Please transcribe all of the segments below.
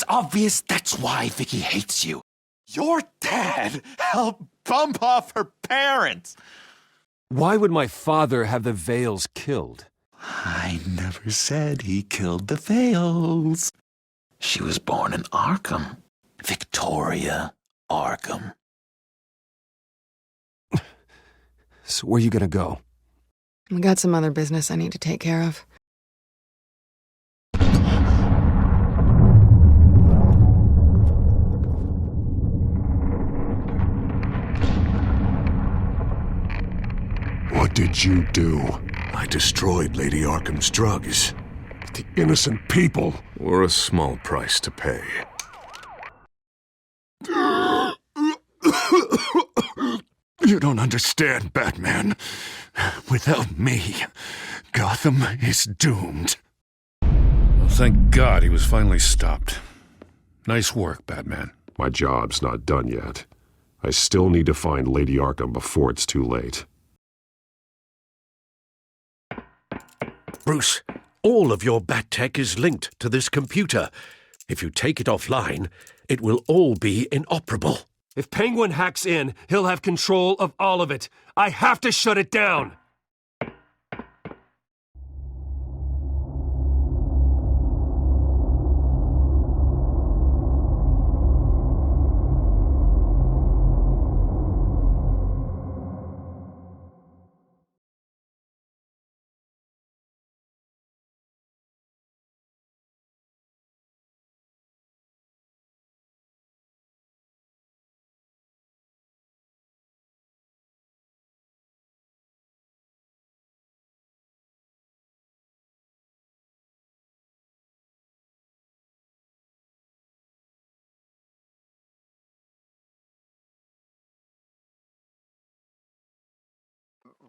obvious. That's why Vicky hates you. Your dad helped bump off her parents. Why would my father have the Vales killed? I never said he killed the Vales. She was born in Arkham. Victoria Arkham. So where you gonna go? I got some other business I need to take care of. What did you do? I destroyed Lady Arkham's drugs. The innocent people. Were a small price to pay. You don't understand, Batman. Without me, Gotham is doomed. Well, thank God he was finally stopped. Nice work, Batman. My job's not done yet. I still need to find Lady Arkham before it's too late. Bruce, all of your Bat-Tech is linked to this computer. If you take it offline, it will all be inoperable. If Penguin hacks in, he'll have control of all of it. I have to shut it down!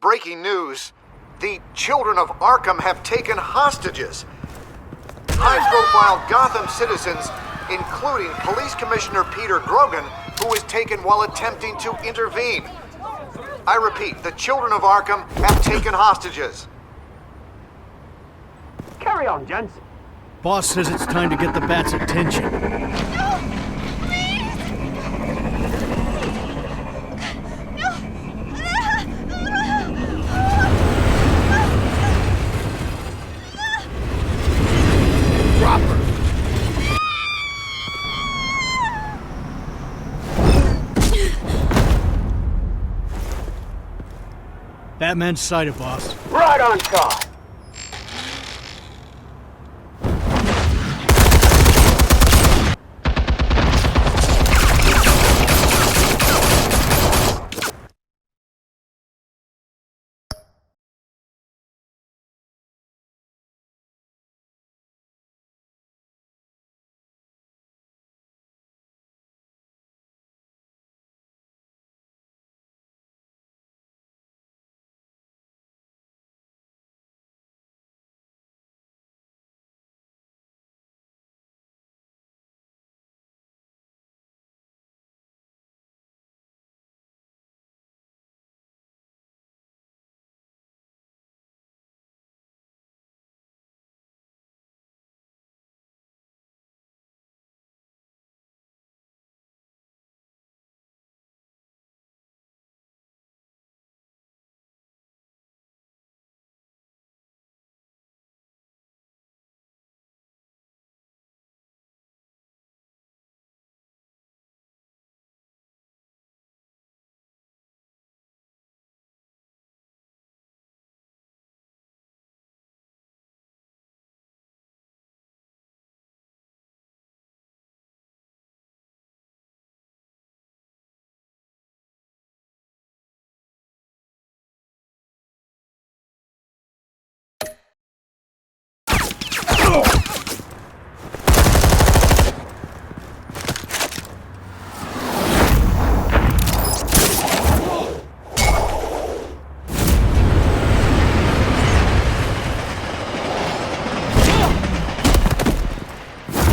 Breaking news. The children of Arkham have taken hostages. High-profile Gotham citizens, including Police Commissioner Peter Grogan, who was taken while attempting to intervene. I repeat, the children of Arkham have taken hostages. Carry on, gents. Boss says it's time to get the Bat's attention. Batman's sighted, boss. Right on top.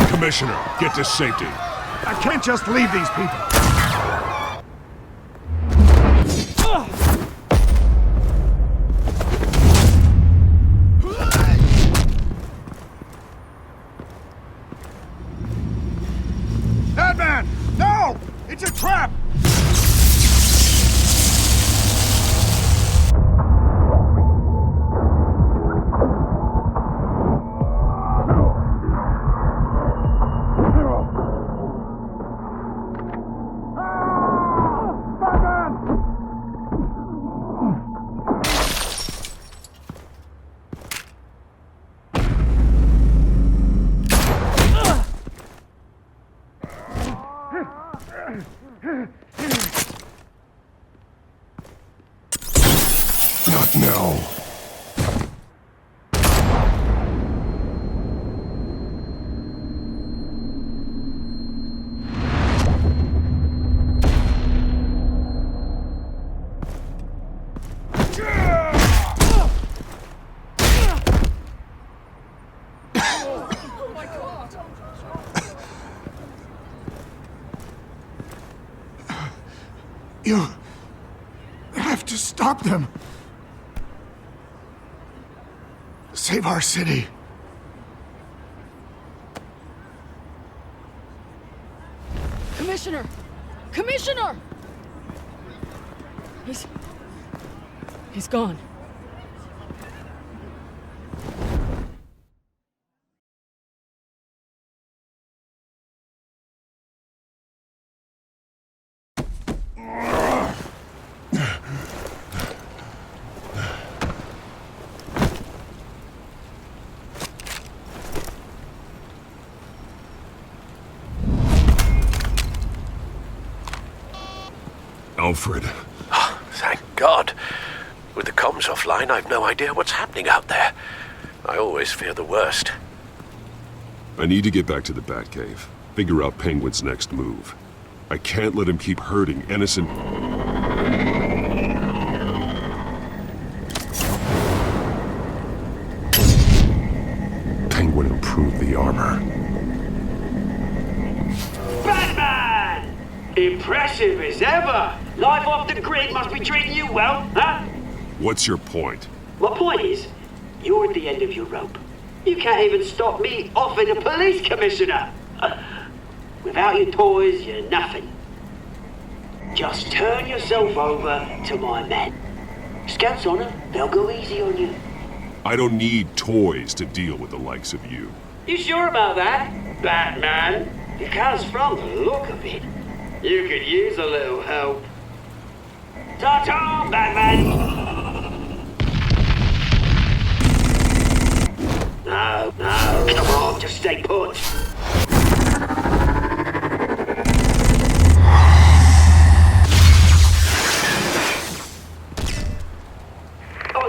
Commissioner, get to safety. I can't just leave these people. Not now. You have to stop them. Save our city. Commissioner! Commissioner! He's gone. Alfred. Oh, thank God. With the comms offline, I've no idea what's happening out there. I always fear the worst. I need to get back to the Batcave. Figure out Penguin's next move. I can't let him keep hurting innocent... Penguin improved the armor. Batman! Impressive as ever! Life off the grid must be treating you well, huh? What's your point? My point is, you're at the end of your rope. You can't even stop me offing a police commissioner. Without your toys, you're nothing. Just turn yourself over to my men. Scouts honor, they'll go easy on you. I don't need toys to deal with the likes of you. You sure about that, Batman? Because from the look of it, you could use a little help. Ta-ta, Batman! No, come on, just stay put.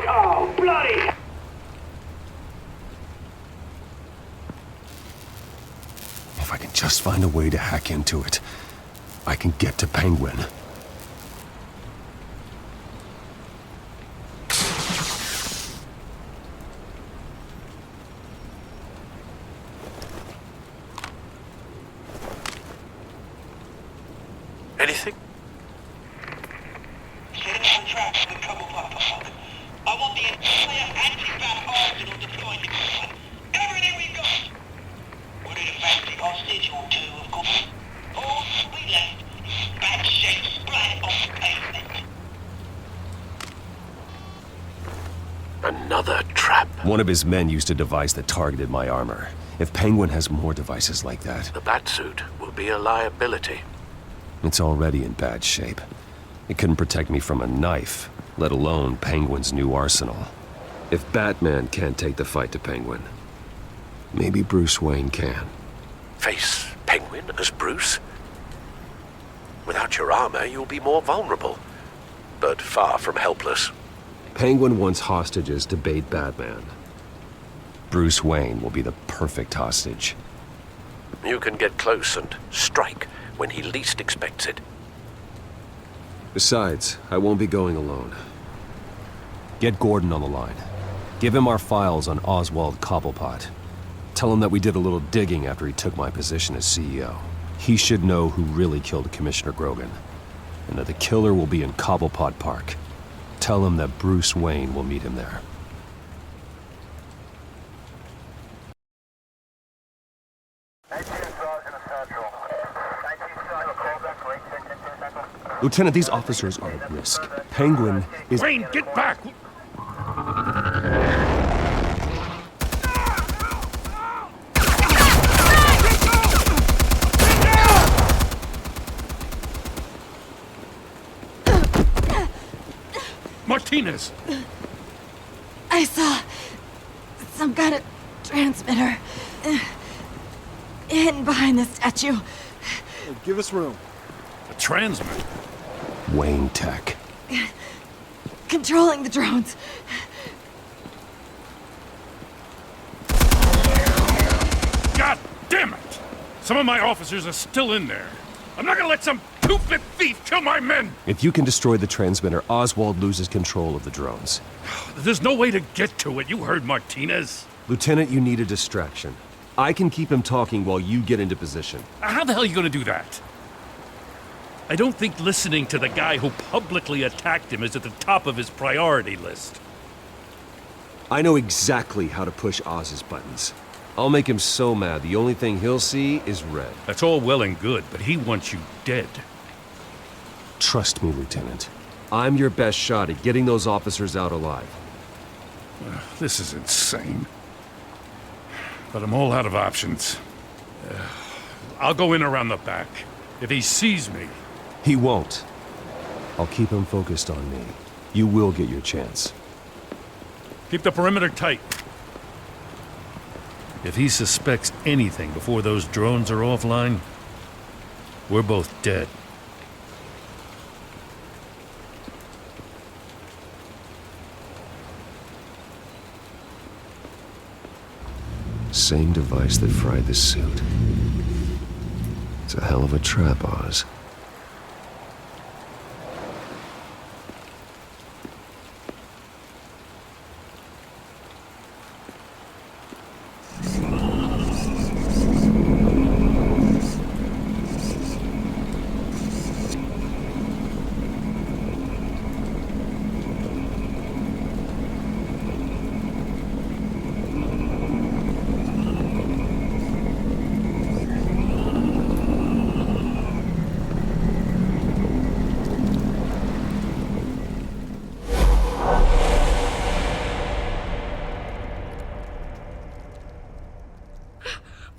Oh, bloody! If I can just find a way to hack into it, I can get to Penguin. Anything? Citizen tracks with Cobblepot Park. I want the entire anti-bat arsenal deployed to Penguin. Everything we've got! We'll need a fancy hostage or two, of course. All we left is bad shape splat on the pavement. Another trap. One of his men used a device that targeted my armor. If Penguin has more devices like that, The Batsuit will be a liability. it's already in bad shape. It couldn't protect me from a knife, let alone Penguin's new arsenal. If Batman can't take the fight to Penguin, maybe Bruce Wayne can. Face Penguin as Bruce? Without your armor, you'll be more vulnerable, but far from helpless. Penguin wants hostages to bait Batman. Bruce Wayne will be the perfect hostage. You can get close and strike when he least expects it. Besides, I won't be going alone. Get Gordon on the line. Give him our files on Oswald Cobblepot. Tell him that we did a little digging after he took my position as CEO. He should know who really killed Commissioner Grogan, and that the killer will be in Cobblepot Park. Tell him that Bruce Wayne will meet him there. Sergeant Central. 19 Central, call back for 8 seconds, 2 Central. Lieutenant, these officers are at risk. Penguin is... Wayne, get back! Martinez! I saw some kind of transmitter hidden behind the statue. Give us room. A transmitter? Wayne Tech. Controlling the drones. God damn it! Some of my officers are still in there. I'm not gonna let some two-bit thief kill my men! If you can destroy the transmitter, Oswald loses control of the drones. There's no way to get to it. You heard Martinez. Lieutenant, you need a distraction. I can keep him talking while you get into position. How the hell are you gonna do that? I don't think listening to the guy who publicly attacked him is at the top of his priority list. I know exactly how to push Oz's buttons. I'll make him so mad, the only thing he'll see is red. That's all well and good, but he wants you dead. Trust me, Lieutenant. I'm your best shot at getting those officers out alive. This is insane. But I'm all out of options. I'll go in around the back. If he sees me... He won't. I'll keep him focused on me. You will get your chance. Keep the perimeter tight. If he suspects anything before those drones are offline, we're both dead. Same device that fried the suit. It's a hell of a trap, Oz.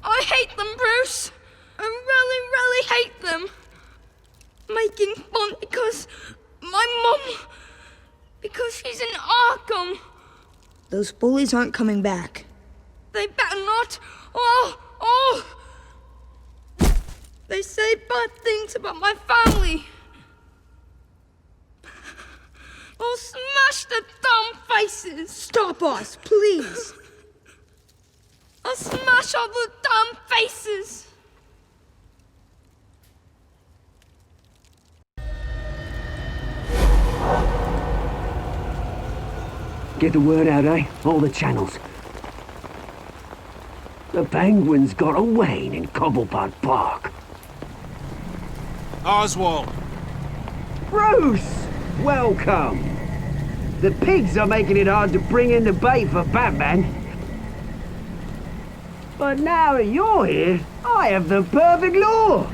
I hate them, Bruce. I really, really hate them. Making fun because my mum... because she's in Arkham. Those bullies aren't coming back. They better not. Oh! They say bad things about my family. I'll smash the dumb faces. Stop us, please. I'll smash all the dumb faces. Get the word out, eh? All the channels. The Penguin's got a Wayne in Cobblepot Park. Oswald! Bruce! Welcome! The pigs are making it hard to bring in the bait for Batman. But now that you're here, I have the perfect lure!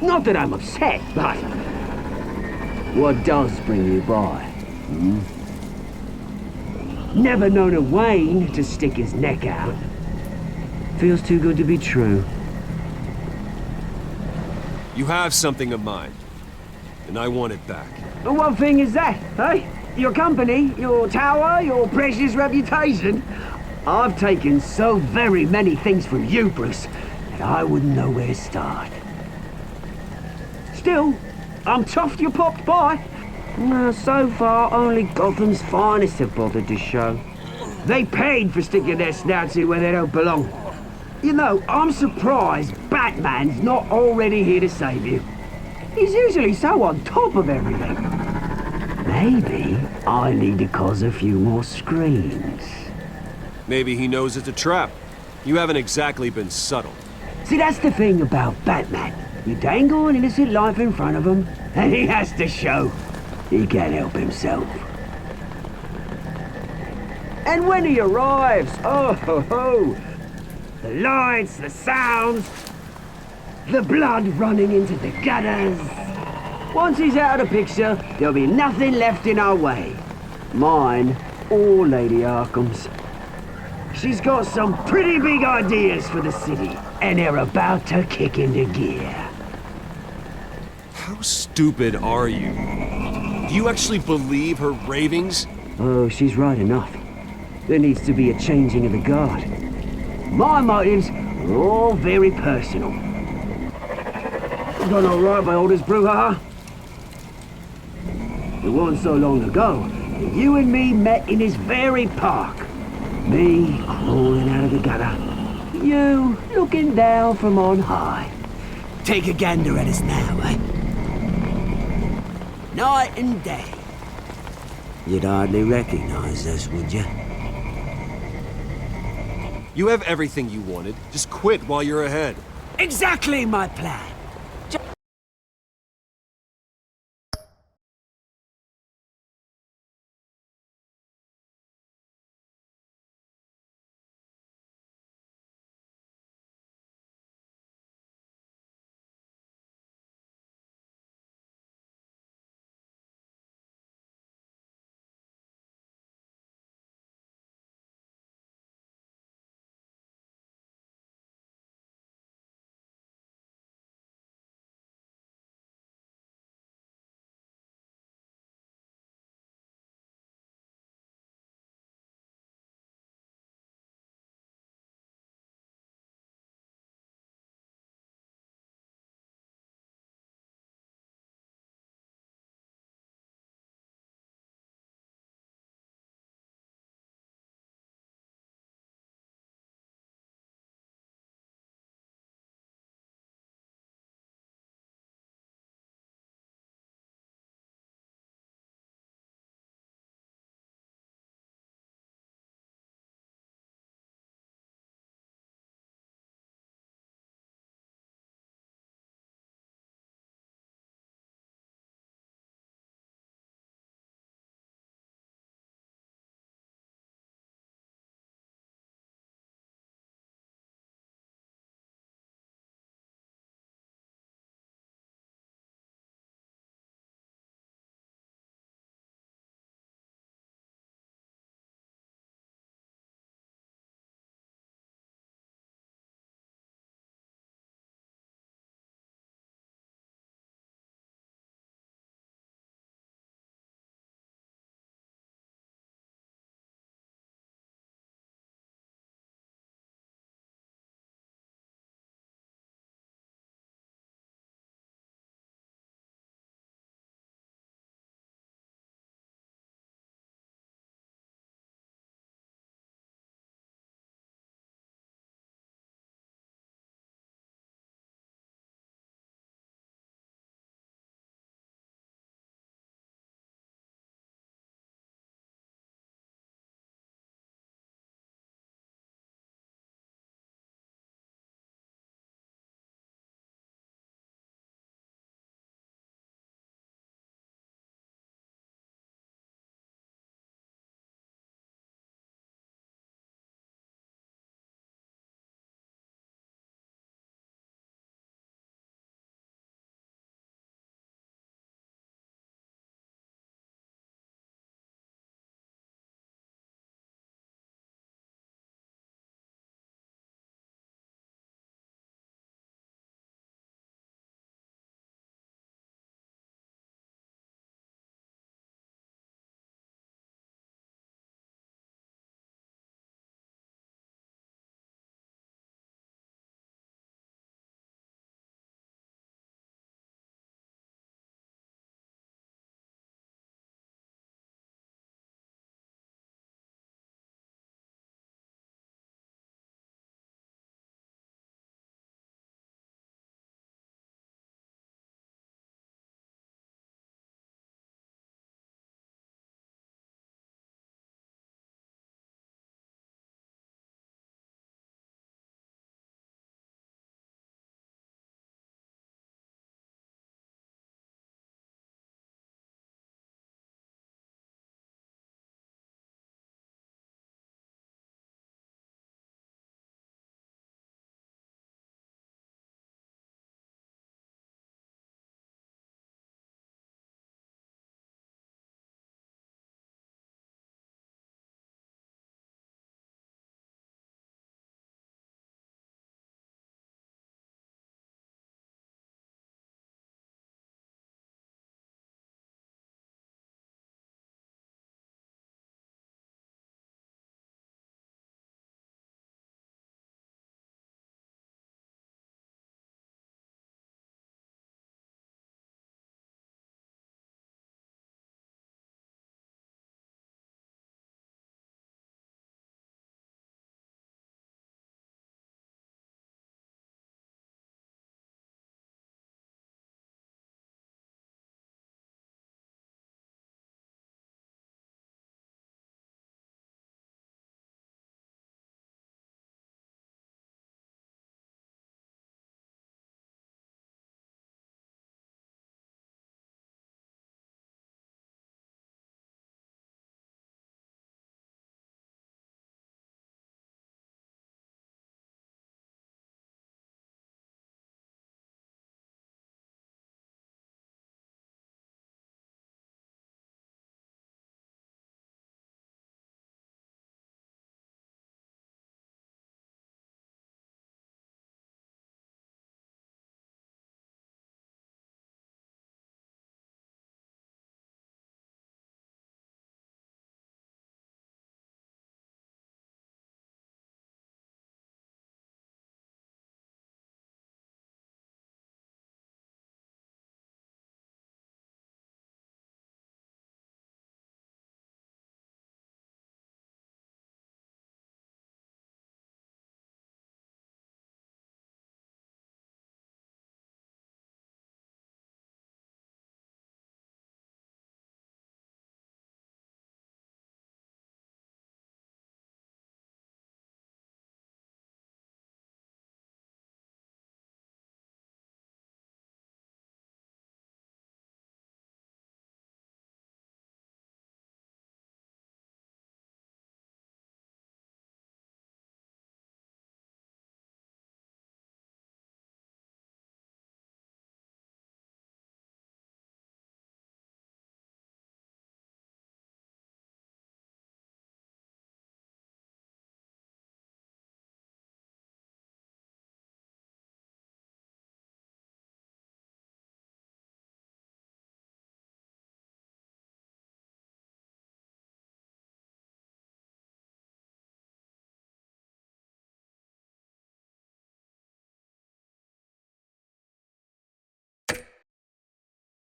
Not that I'm upset, but... what does bring you by? Never known a Wayne to stick his neck out. Feels too good to be true. You have something of mine, and I want it back. And what thing is that, eh? Your company, your tower, your precious reputation? I've taken so very many things from you, Bruce, that I wouldn't know where to start. Still, I'm chuffed you popped by. So far, only Gotham's finest have bothered to show. They paid for sticking their snouts in where they don't belong. You know, I'm surprised Batman's not already here to save you. He's usually so on top of everything. Maybe I need to cause a few more screams. Maybe he knows it's a trap. You haven't exactly been subtle. See, that's the thing about Batman. You dangle an innocent life in front of him, and he has to show he can't help himself. And when he arrives, oh ho ho! The lights, the sounds, The blood running into the gutters. Once he's out of the picture, there'll be nothing left in our way. Mine or Lady Arkham's. She's got some pretty big ideas for the city, and they're about to kick into gear. How stupid are you? Do you actually believe her ravings? Oh, she's right enough. There needs to be a changing of the guard. My motives are all very personal. Done all right by Aldous Brouhaha. It wasn't so long ago that you and me met in this very park. Me crawling out of the gutter. You looking down from on high. Take a gander at us now, eh? Night and day. You'd hardly recognize us, would you? You have everything you wanted. Just quit while you're ahead. Exactly my plan.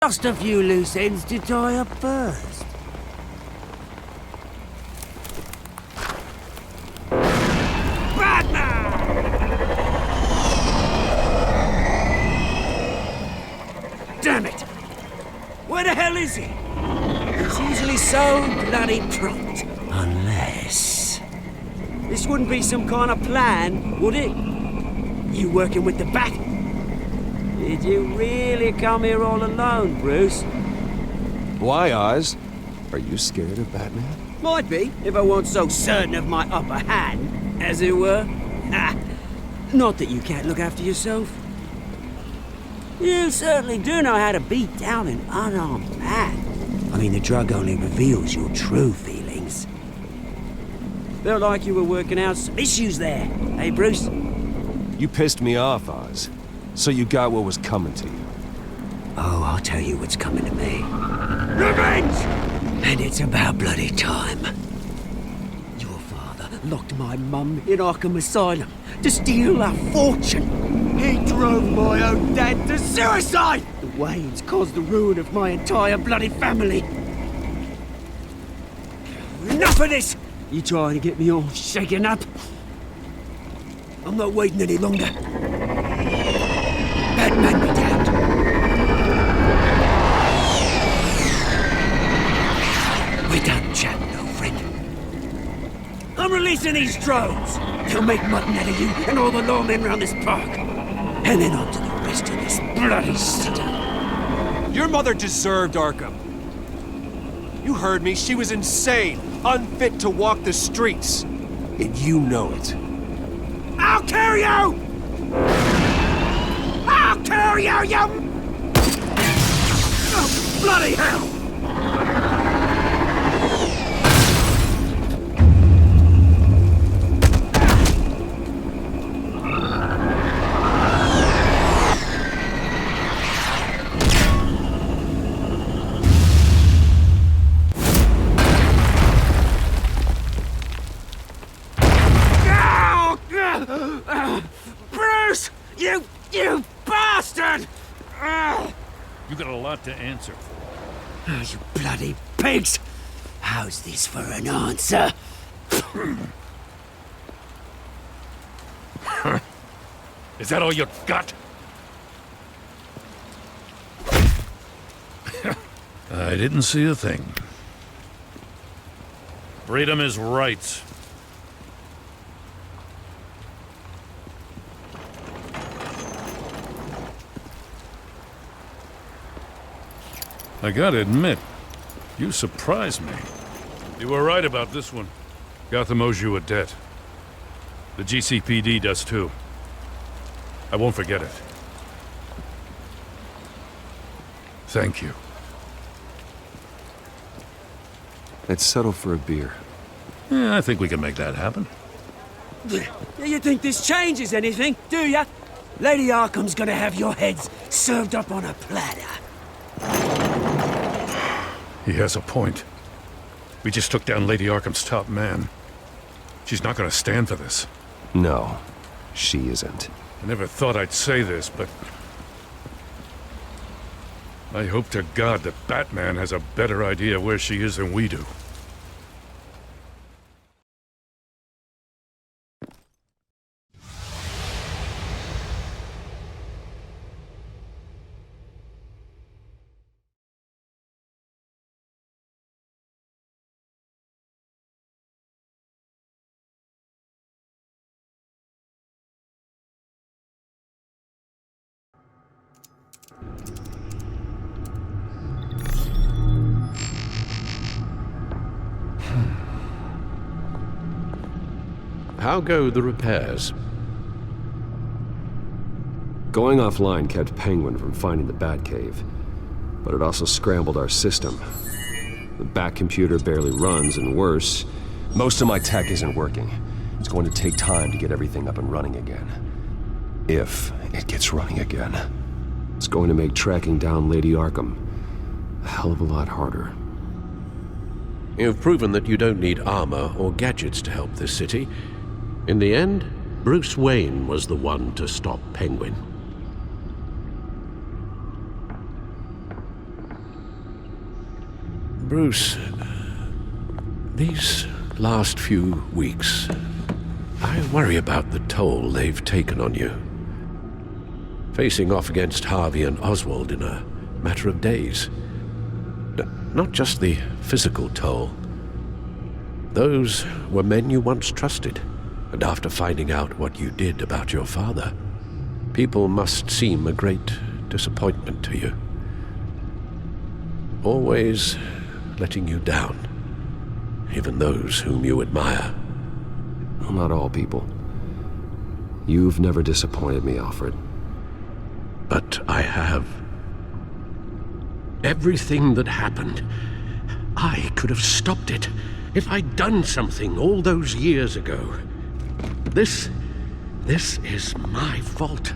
Just a few loose ends to tie up first. Damn it! Where the hell is he? He's usually so bloody prompt. Unless... This wouldn't be some kind of plan, would it? You working with the Bat? Did you really come here all alone, Bruce? Why, Oz? Are you scared of Batman? Might be, if I weren't so certain of my upper hand, as it were. Not that you can't look after yourself. You certainly do know how to beat down an unarmed man. I mean, the drug only reveals your true feelings. Felt like you were working out some issues there, hey, Bruce? You pissed me off, Oz. So you got what was coming to you. Oh, I'll tell you what's coming to me. Revenge! And it's about bloody time. Your father locked my mum in Arkham Asylum to steal our fortune. He drove my own dad to suicide! The Waynes caused the ruin of my entire bloody family. Enough of this! You trying to get me all shaken up? I'm not waiting any longer. Batman be damned. We're done chatting, old friend. I'm releasing these drones. They'll make mutton out of you and all the lawmen around this park. And then on to the rest of this bloody city. Your mother deserved Arkham. You heard me. She was insane, unfit to walk the streets. And you know it. I'll kill you! I'll kill you, you... Oh, bloody hell! Bruce! You bastard! You got a lot to answer for. Oh, you bloody pigs! How's this for an answer? Is that all you got? I didn't see a thing. Freedom is right. I gotta admit, you surprised me. You were right about this one. Gotham owes you a debt. The GCPD does too. I won't forget it. Thank you. Let's settle for a beer. Yeah, I think we can make that happen. You think this changes anything, do ya? Lady Arkham's gonna have your heads served up on a platter. He has a point. We just took down Lady Arkham's top man. She's not gonna stand for this. No, she isn't. I never thought I'd say this, but... I hope to God that Batman has a better idea where she is than we do. How go the repairs? Going offline kept Penguin from finding the Batcave, but it also scrambled our system. The Bat computer barely runs, and worse, most of my tech isn't working. It's going to take time to get everything up and running again. If it gets running again. It's going to make tracking down Lady Arkham a hell of a lot harder. You've proven that you don't need armor or gadgets to help this city. In the end, Bruce Wayne was the one to stop Penguin. Bruce, these last few weeks, I worry about the toll they've taken on you. Facing off against Harvey and Oswald in a matter of days. Not just the physical toll. Those were men you once trusted, and after finding out what you did about your father, people must seem a great disappointment to you. Always letting you down, even those whom you admire. Well, not all people. You've never disappointed me, Alfred. But I have. Everything that happened, I could have stopped it if I'd done something all those years ago. This is my fault.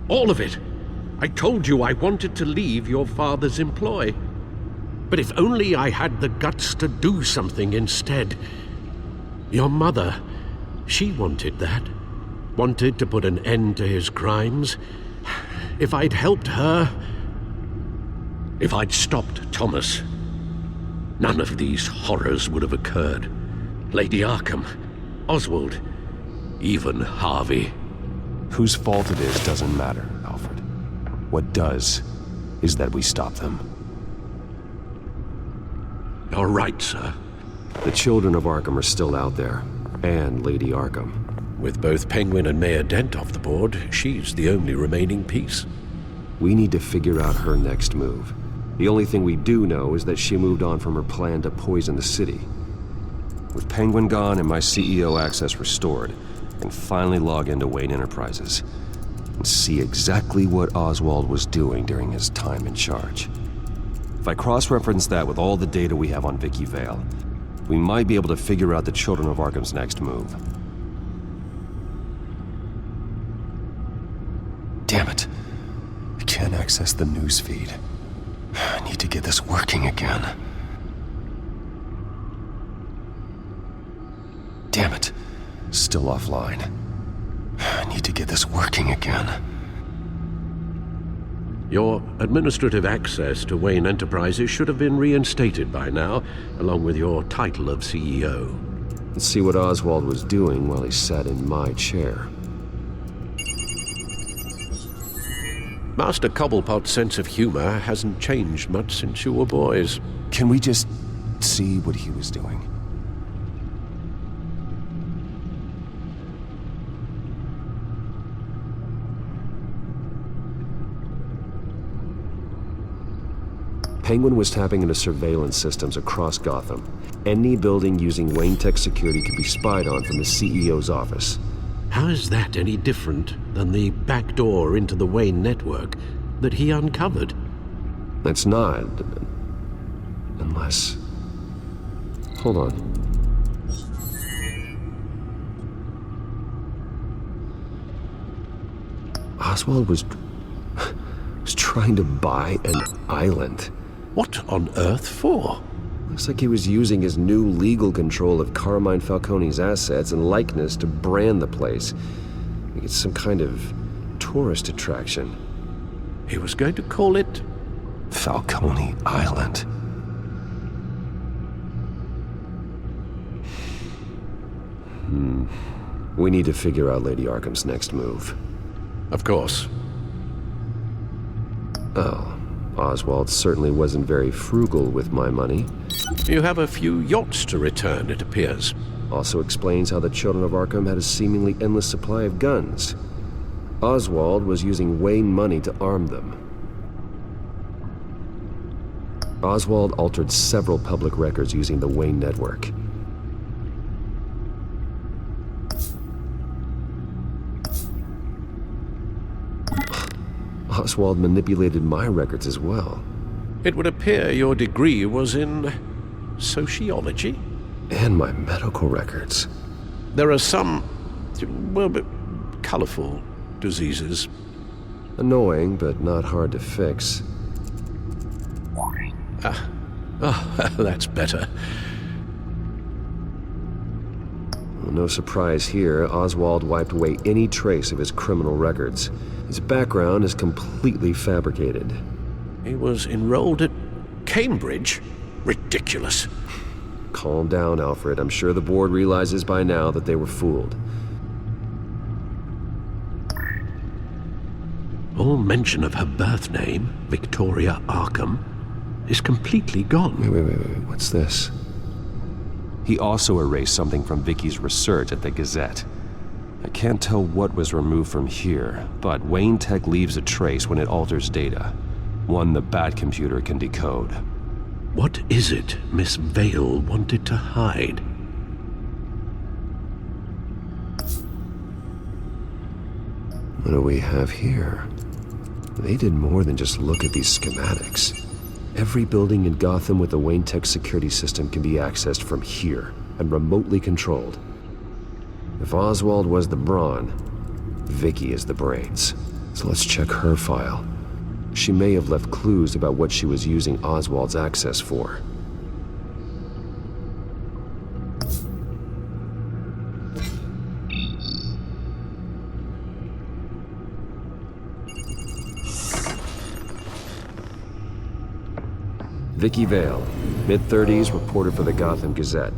All of it. I told you I wanted to leave your father's employ. But if only I had the guts to do something instead. Your mother, she wanted that. Wanted to put an end to his crimes. If I'd helped her, if I'd stopped Thomas, none of these horrors would have occurred. Lady Arkham, Oswald, even Harvey. Whose fault it is doesn't matter, Alfred. What does is that we stop them. You're right, sir. The children of Arkham are still out there, and Lady Arkham. With both Penguin and Mayor Dent off the board, she's the only remaining piece. We need to figure out her next move. The only thing we do know is that she moved on from her plan to poison the city. With Penguin gone and my CEO access restored, I can finally log into Wayne Enterprises and see exactly what Oswald was doing during his time in charge. If I cross-reference that with all the data we have on Vicky Vale, we might be able to figure out the Children of Arkham's next move. Damn it. I can't access the news feed. I need to get this working again. Damn it. Still offline. I need to get this working again. Your administrative access to Wayne Enterprises should have been reinstated by now, along with your title of CEO. Let's see what Oswald was doing while he sat in my chair. Master Cobblepot's sense of humor hasn't changed much since you were boys. Can we just see what he was doing? Penguin was tapping into surveillance systems across Gotham. Any building using Wayne Tech security could be spied on from the CEO's office. How is that any different than the back door into the Wayne network that he uncovered? That's not. Unless... Hold on. Oswald was trying to buy an island. What on earth for? Looks like he was using his new legal control of Carmine Falcone's assets and likeness to brand the place. Like it's some kind of tourist attraction. He was going to call it... Falcone Island. We need to figure out Lady Arkham's next move. Of course. Oh. Oswald certainly wasn't very frugal with my money. You have a few yachts to return, it appears. Also explains how the Children of Arkham had a seemingly endless supply of guns. Oswald was using Wayne money to arm them. Oswald altered several public records using the Wayne network. Oswald manipulated my records as well. It would appear your degree was in... sociology? And my medical records. There are some... well, colorful diseases. Annoying, but not hard to fix. That's better. Well, no surprise here, Oswald wiped away any trace of his criminal records. His background is completely fabricated. He was enrolled at Cambridge? Ridiculous. Calm down, Alfred. I'm sure the board realizes by now that they were fooled. All mention of her birth name, Victoria Arkham, is completely gone. Wait. What's this? He also erased something from Vicky's research at the Gazette. I can't tell what was removed from here, but Wayne Tech leaves a trace when it alters data. One the Bat computer can decode. What is it Miss Vale wanted to hide? What do we have here? They did more than just look at these schematics. Every building in Gotham with a Wayne Tech security system can be accessed from here and remotely controlled. If Oswald was the brawn, Vicky is the brains. So let's check her file. She may have left clues about what she was using Oswald's access for. Vicky Vale, mid-30s, reporter for the Gotham Gazette,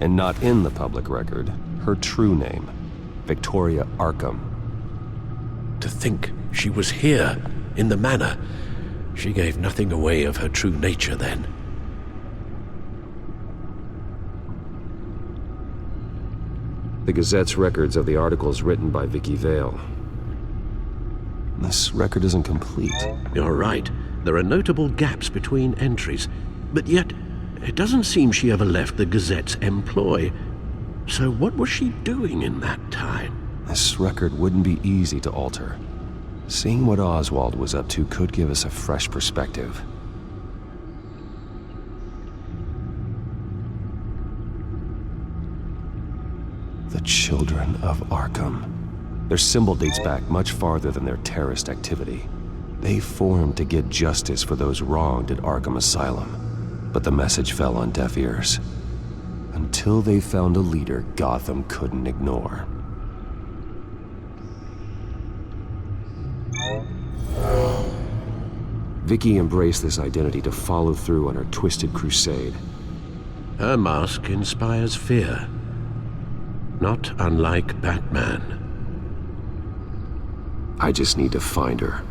and not in the public record, her true name, Victoria Arkham. To think she was here, in the manor. She gave nothing away of her true nature then. The Gazette's records of the articles written by Vicky Vale. This record isn't complete. You're right. There are notable gaps between entries, but yet it doesn't seem she ever left the Gazette's employ. So what was she doing in that time? This record wouldn't be easy to alter. Seeing what Oswald was up to could give us a fresh perspective. The Children of Arkham. Their symbol dates back much farther than their terrorist activity. They formed to get justice for those wronged at Arkham Asylum, but the message fell on deaf ears. Until they found a leader Gotham couldn't ignore. Vicky embraced this identity to follow through on her twisted crusade. Her mask inspires fear. Not unlike Batman. I just need to find her.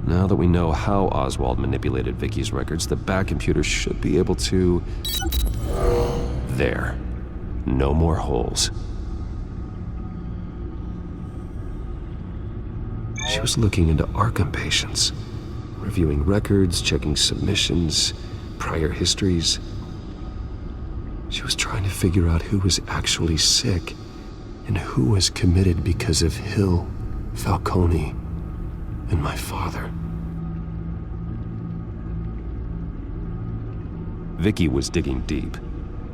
Now that we know how Oswald manipulated Vicky's records, the Bat computer should be able to... There. No more holes. She was looking into Arkham patients, reviewing records, checking submissions, prior histories. She was trying to figure out who was actually sick and who was committed because of Hill, Falcone, and my father. Vicky was digging deep.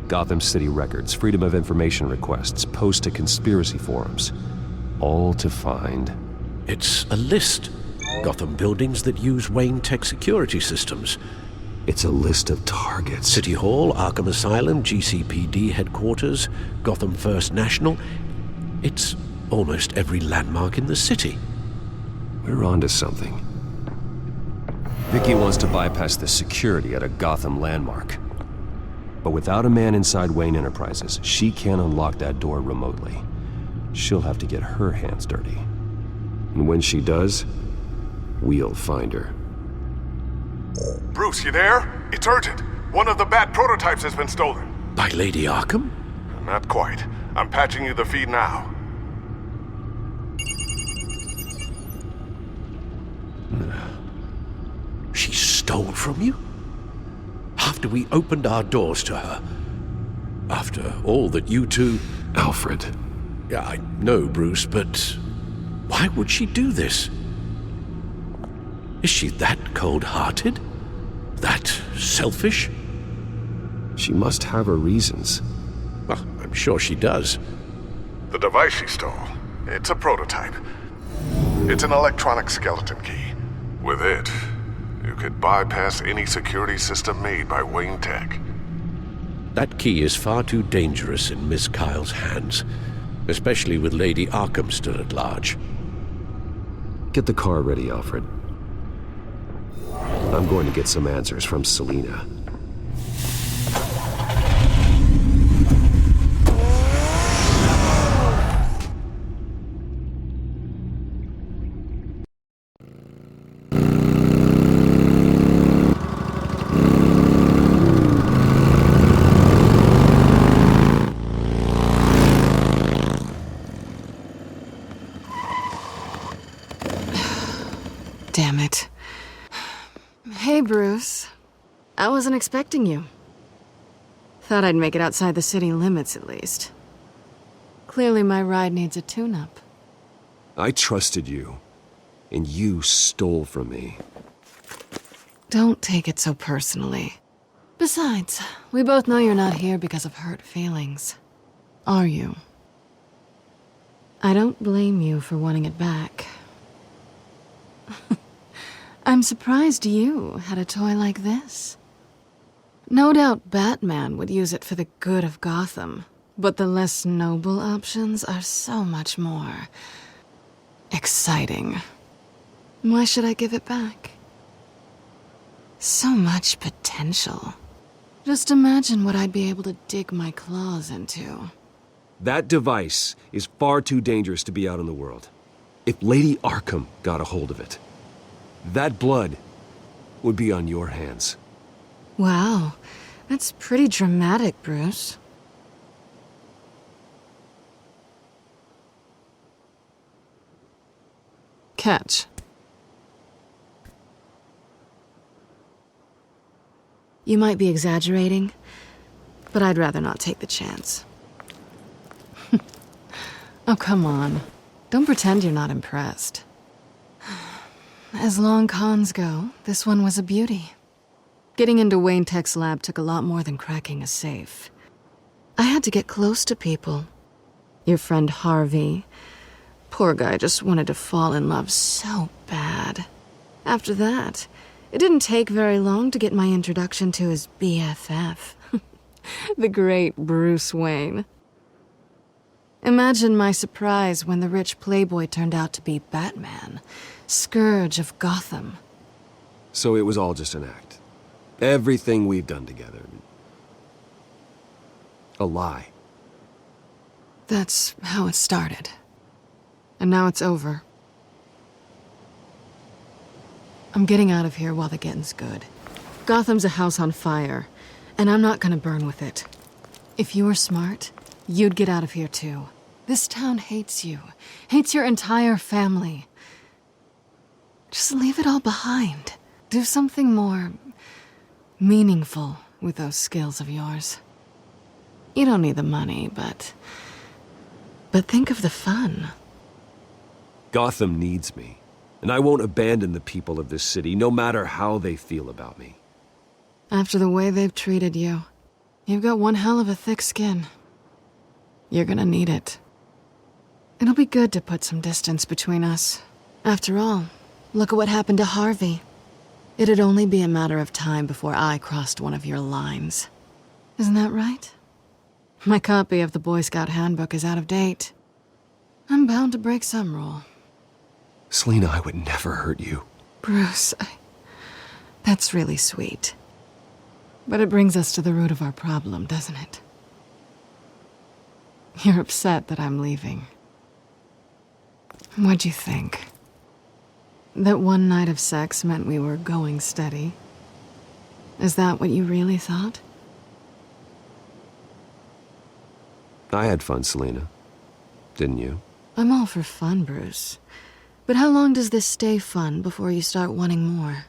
Gotham City records, Freedom of Information requests, posts to conspiracy forums. All to find... It's a list. Gotham buildings that use Wayne Tech security systems. It's a list of targets. City Hall, Arkham Asylum, GCPD headquarters, Gotham First National. It's almost every landmark in the city. We're onto something. Vicky wants to bypass the security at a Gotham landmark. But without a man inside Wayne Enterprises, she can't unlock that door remotely. She'll have to get her hands dirty. And when she does, we'll find her. Bruce, you there? It's urgent. One of the Bat prototypes has been stolen. By Lady Arkham? Not quite. I'm patching you the feed now. She stole from you? After we opened our doors to her? After all that you two... Alfred. Yeah, I know, Bruce, but... why would she do this? Is she that cold-hearted? That selfish? She must have her reasons. Well, I'm sure she does. The device she stole, it's a prototype. It's an electronic skeleton key. With it, you could bypass any security system made by Wayne Tech. That key is far too dangerous in Miss Kyle's hands, especially with Lady Arkham still at large. Get the car ready, Alfred. I'm going to get some answers from Selina. Damn it. Hey, Bruce. I wasn't expecting you. Thought I'd make it outside the city limits, at least. Clearly my ride needs a tune-up. I trusted you, and you stole from me. Don't take it so personally. Besides, we both know you're not here because of hurt feelings. Are you? I don't blame you for wanting it back. I'm surprised you had a toy like this. No doubt Batman would use it for the good of Gotham, but the less noble options are so much more exciting. Why should I give it back? So much potential. Just imagine what I'd be able to dig my claws into. That device is far too dangerous to be out in the world. If Lady Arkham got a hold of it, that blood would be on your hands. Wow, that's pretty dramatic, Bruce. Catch. You might be exaggerating, but I'd rather not take the chance. Oh, come on. Don't pretend you're not impressed. As long cons go, this one was a beauty. Getting into Wayne Tech's lab took a lot more than cracking a safe. I had to get close to people. Your friend Harvey. Poor guy just wanted to fall in love so bad. After that, it didn't take very long to get my introduction to his BFF. The great Bruce Wayne. Imagine my surprise when the rich playboy turned out to be Batman, Scourge of Gotham. So it was all just an act. Everything we've done together. A lie. That's how it started. And now it's over. I'm getting out of here while the getting's good. Gotham's a house on fire, and I'm not gonna burn with it. If you were smart, you'd get out of here too. This town hates you, hates your entire family. Just leave it all behind. Do something more meaningful with those skills of yours. You don't need the money, but think of the fun. Gotham needs me, and I won't abandon the people of this city, no matter how they feel about me. After the way they've treated you, you've got one hell of a thick skin. You're gonna need it. It'll be good to put some distance between us. After all, look at what happened to Harvey. It'd only be a matter of time before I crossed one of your lines. Isn't that right? My copy of the Boy Scout Handbook is out of date. I'm bound to break some rule. Selina, I would never hurt you. Bruce, that's really sweet. But it brings us to the root of our problem, doesn't it? You're upset that I'm leaving. What'd you think? That one night of sex meant we were going steady? Is that what you really thought? I had fun, Selina. Didn't you? I'm all for fun, Bruce. But how long does this stay fun before you start wanting more?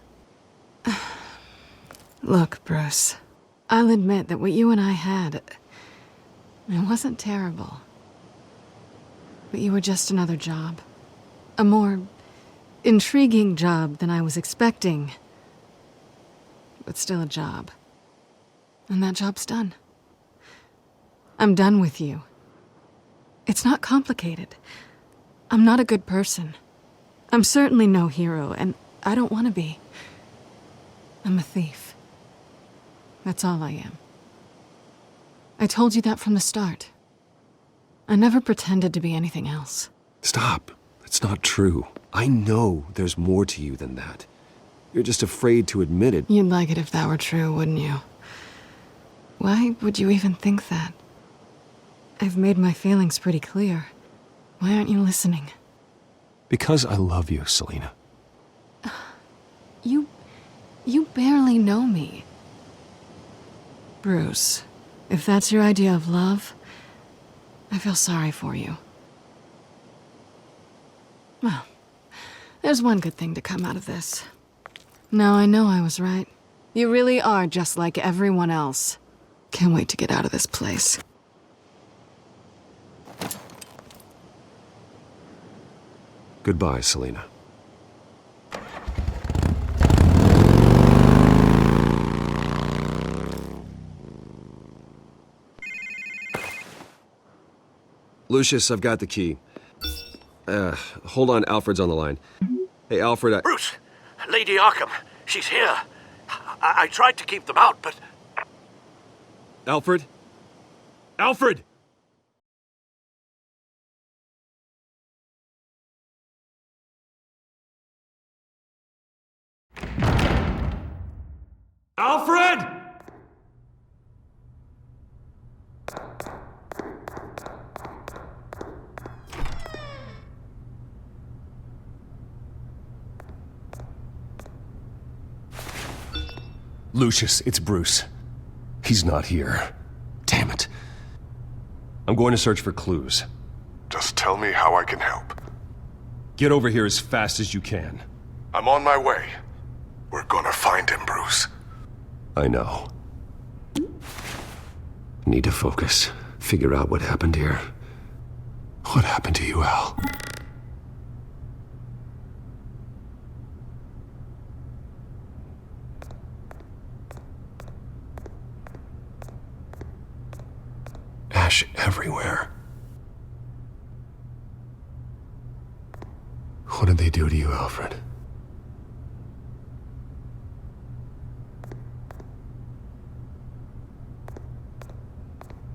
Look, Bruce, I'll admit that what you and I had, it wasn't terrible. But you were just another job. A more intriguing job than I was expecting. But still a job. And that job's done. I'm done with you. It's not complicated. I'm not a good person. I'm certainly no hero, and I don't want to be. I'm a thief. That's all I am. I told you that from the start. I never pretended to be anything else. Stop. That's not true. I know there's more to you than that. You're just afraid to admit it. You'd like it if that were true, wouldn't you? Why would you even think that? I've made my feelings pretty clear. Why aren't you listening? Because I love you, Selina. You barely know me. Bruce, if that's your idea of love, I feel sorry for you. Well, there's one good thing to come out of this. Now I know I was right. You really are just like everyone else. Can't wait to get out of this place. Goodbye, Selina. Lucius, I've got the key. Hold on, Alfred's on the line. Hey, Alfred, Bruce! Lady Arkham, she's here. I tried to keep them out, but... Alfred? Alfred! Alfred! Lucius, it's Bruce. He's not here. Damn it. I'm going to search for clues. Just tell me how I can help. Get over here as fast as you can. I'm on my way. We're gonna find him, Bruce. I know. Need to focus. Figure out what happened here. What happened to you, Al? Ash everywhere. What did they do to you, Alfred?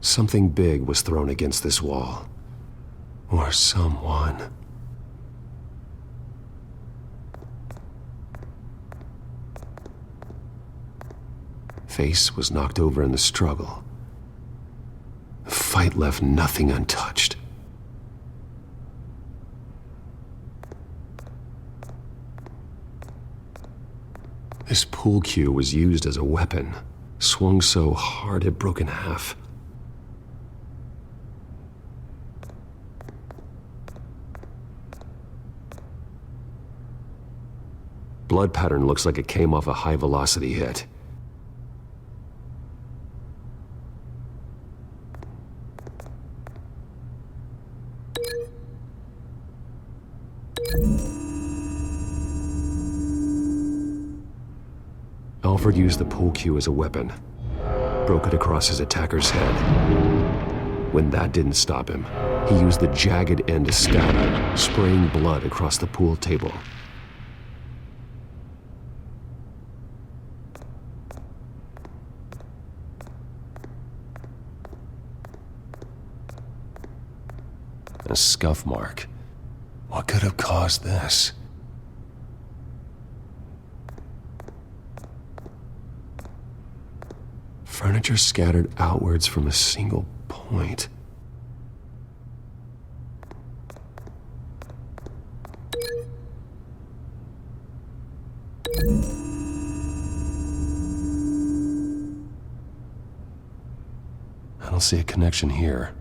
Something big was thrown against this wall. Or someone. Face was knocked over in the struggle. The fight left nothing untouched. This pool cue was used as a weapon, swung so hard it broke in half. Blood pattern looks like it came off a high-velocity hit. Alfred used the pool cue as a weapon. Broke it across his attacker's head. When that didn't stop him, he used the jagged end to stab him, spraying blood across the pool table. A scuff mark. What could have caused this? Furniture scattered outwards from a single point. I don't see a connection here.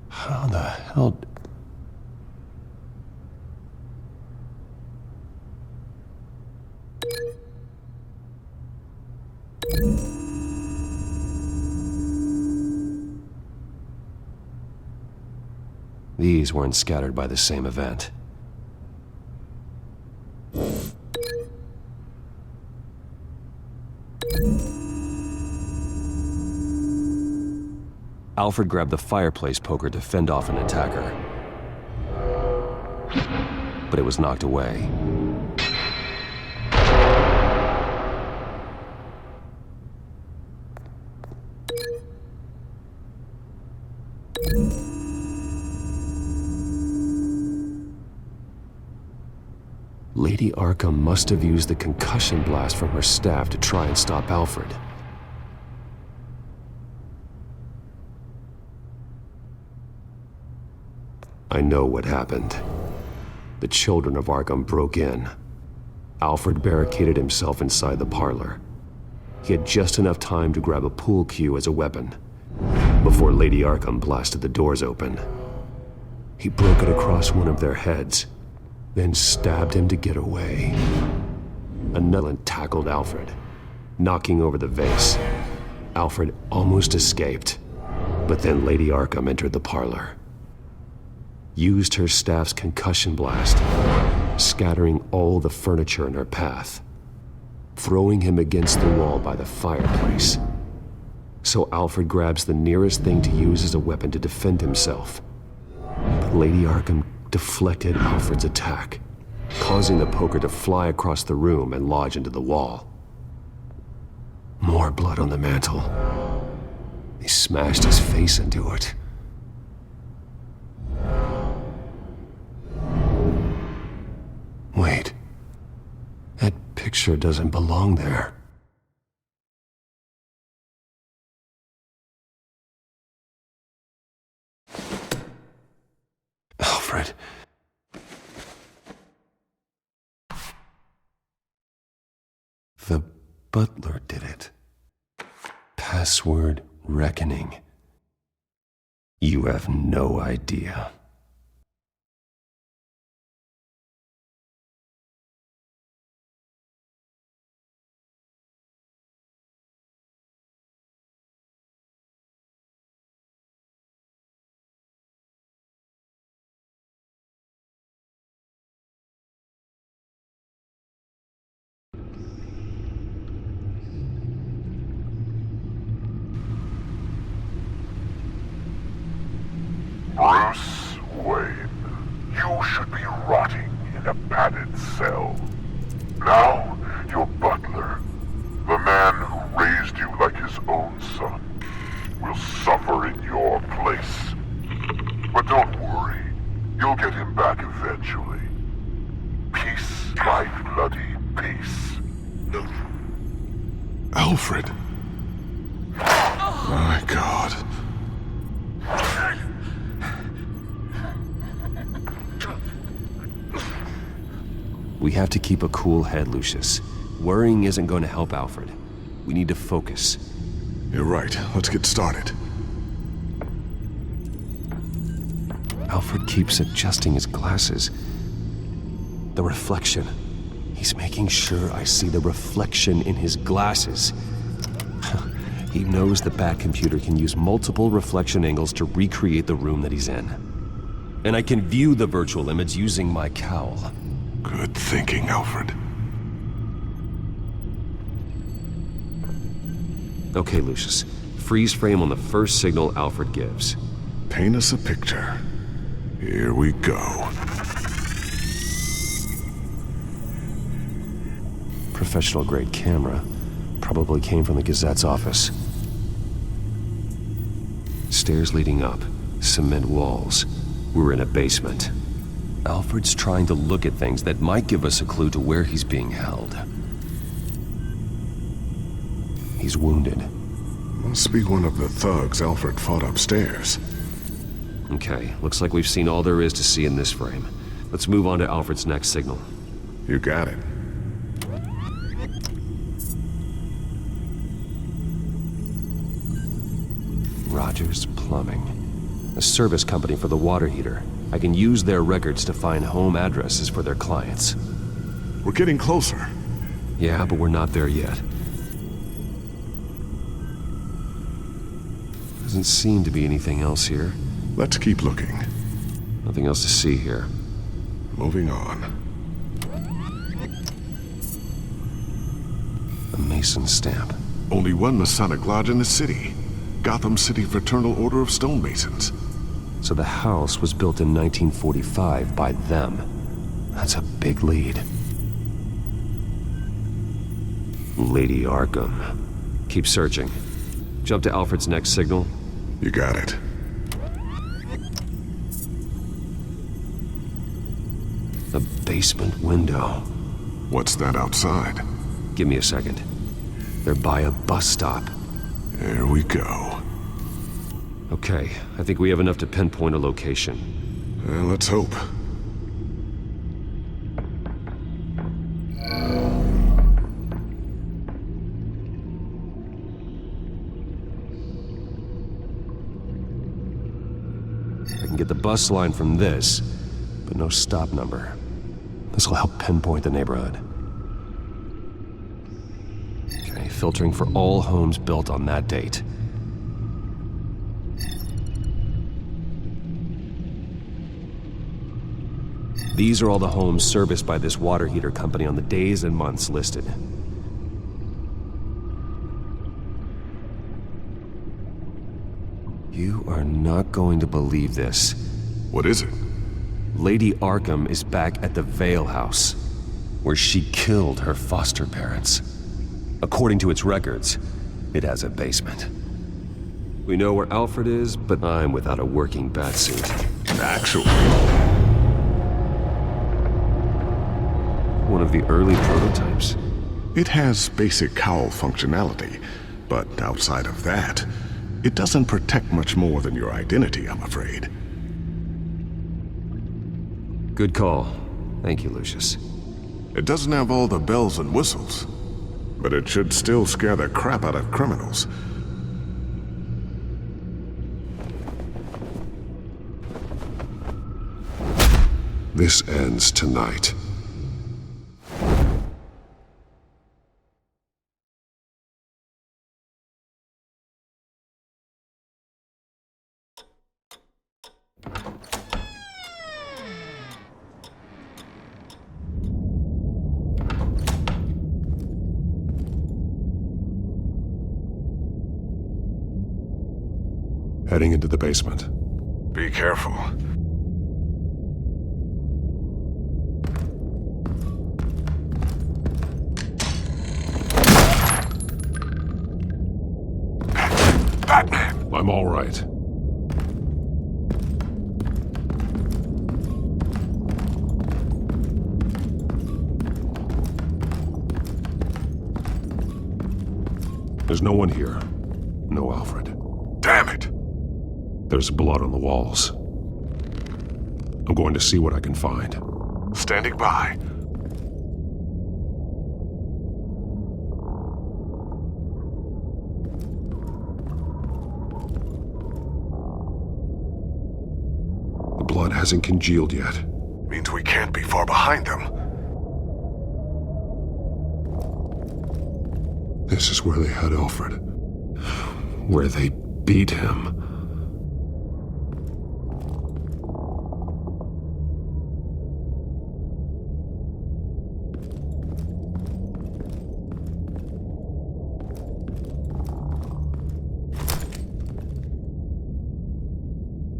How the hell... These weren't scattered by the same event. Alfred grabbed the fireplace poker to fend off an attacker. But it was knocked away. Lady Arkham must have used the concussion blast from her staff to try and stop Alfred. I know what happened. The children of Arkham broke in. Alfred barricaded himself inside the parlor. He had just enough time to grab a pool cue as a weapon before Lady Arkham blasted the doors open. He broke it across one of their heads, then stabbed him to get away. Annellen tackled Alfred, knocking over the vase. Alfred almost escaped, but then Lady Arkham entered the parlor. Used her staff's concussion blast, scattering all the furniture in her path, throwing him against the wall by the fireplace. So Alfred grabs the nearest thing to use as a weapon to defend himself. But Lady Arkham deflected Alfred's attack, causing the poker to fly across the room and lodge into the wall. More blood on the mantel. He smashed his face into it. Wait. That picture doesn't belong there. Alfred. The butler did it. Password reckoning. You have no idea. Bruce Wayne, you should be rotting in a padded cell. Now, your butler, the man who raised you like his own son, will suffer in your place. But don't worry, you'll get him back eventually. Peace, my bloody peace. Alfred. My God. We have to keep a cool head, Lucius. Worrying isn't going to help Alfred. We need to focus. You're right. Let's get started. Alfred keeps adjusting his glasses. The reflection. He's making sure I see the reflection in his glasses. He knows the Batcomputer can use multiple reflection angles to recreate the room that he's in. And I can view the virtual image using my cowl. Good thinking, Alfred. Okay, Lucius. Freeze frame on the first signal Alfred gives. Paint us a picture. Here we go. Professional-grade camera. Probably came from the Gazette's office. Stairs leading up. Cement walls. We're in a basement. Alfred's trying to look at things that might give us a clue to where he's being held. He's wounded. Must be one of the thugs Alfred fought upstairs. Okay, looks like we've seen all there is to see in this frame. Let's move on to Alfred's next signal. You got it. Rogers Plumbing. A service company for the water heater. I can use their records to find home addresses for their clients. We're getting closer. Yeah, but we're not there yet. Doesn't seem to be anything else here. Let's keep looking. Nothing else to see here. Moving on. A Mason stamp. Only one Masonic lodge in the city. Gotham City Fraternal Order of Stonemasons. So the house was built in 1945 by them. That's a big lead. Lady Arkham. Keep searching. Jump to Alfred's next signal. You got it. A basement window. What's that outside? Give me a second. They're by a bus stop. There we go. Okay, I think we have enough to pinpoint a location. Let's hope. I can get the bus line from this, but no stop number. This will help pinpoint the neighborhood. Okay, filtering for all homes built on that date. These are all the homes serviced by this water heater company on the days and months listed. You are not going to believe this. What is it? Lady Arkham is back at the Vale House, where she killed her foster parents. According to its records, it has a basement. We know where Alfred is, but I'm without a working batsuit. Actually... One of the early prototypes. It has basic cowl functionality, but outside of that, it doesn't protect much more than your identity, I'm afraid. Good call. Thank you, Lucius. It doesn't have all the bells and whistles, but it should still scare the crap out of criminals. This ends tonight. Heading into the basement. Be careful. Batman! I'm all right. There's no one here. No Alfred. Damn it! There's blood on the walls. I'm going to see what I can find. Standing by. The blood hasn't congealed yet. Means we can't be far behind them. This is where they had Alfred. Where they beat him.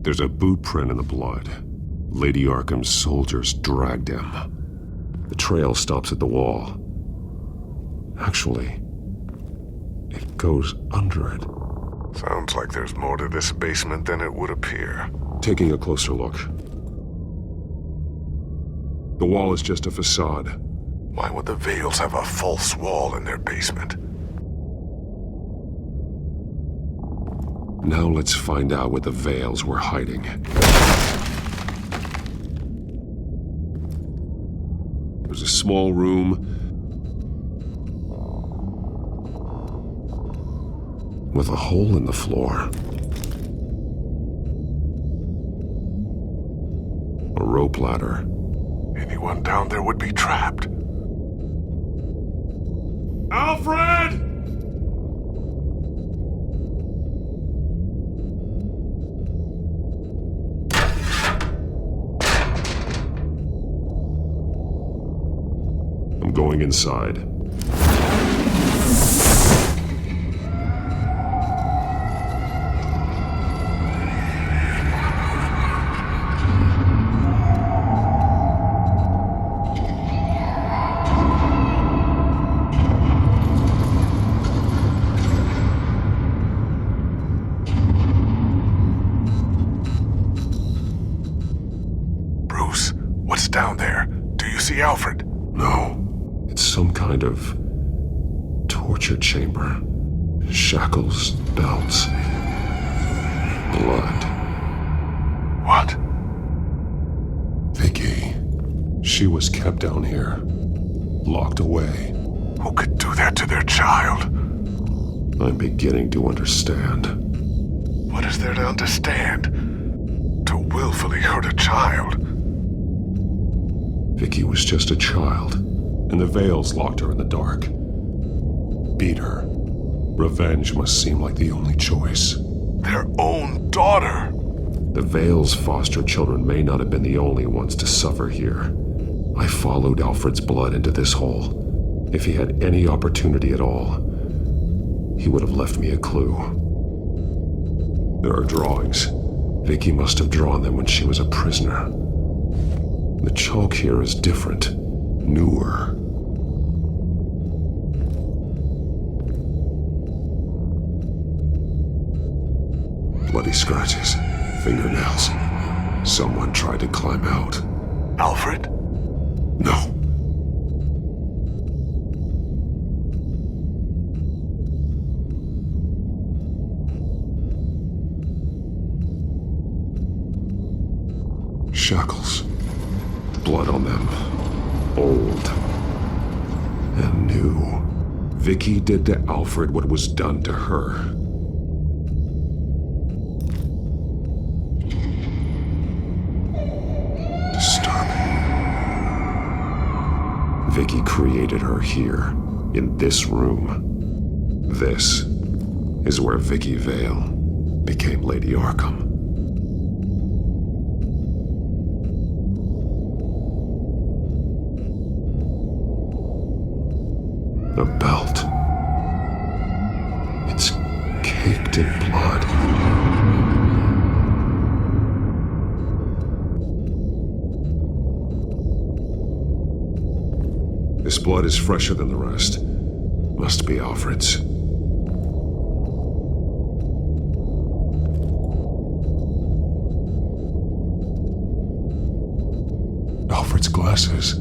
There's a boot print in the blood. Lady Arkham's soldiers dragged him. The trail stops at the wall. Actually, it goes under it. Sounds like there's more to this basement than it would appear. Taking a closer look. The wall is just a facade. Why would the Vales have a false wall in their basement? Now let's find out what the Vales were hiding. There's a small room with a hole in the floor. A rope ladder. Anyone down there would be trapped. Alfred! I'm going inside. see Alfred? No. It's some kind of torture chamber. Shackles, belts, blood. What? Vicky. She was kept down here, locked away. Who could do that to their child? I'm beginning to understand. What is there to understand? To willfully hurt a child? Vicky was just a child, and the Veils locked her in the dark. Beat her. Revenge must seem like the only choice. Their own daughter! The Veils' foster children may not have been the only ones to suffer here. I followed Alfred's blood into this hole. If he had any opportunity at all, he would have left me a clue. There are drawings. Vicky must have drawn them when she was a prisoner. The chalk here is different, newer. Bloody scratches, fingernails. Someone tried to climb out. Alfred? No. Shackles. Blood on them. Old. And new. Vicky did to Alfred what was done to her. Disturbing. Vicky created her here, in this room. This is where Vicky Vale became Lady Arkham. A belt. It's caked in blood. This blood is fresher than the rest. Must be Alfred's. Alfred's glasses.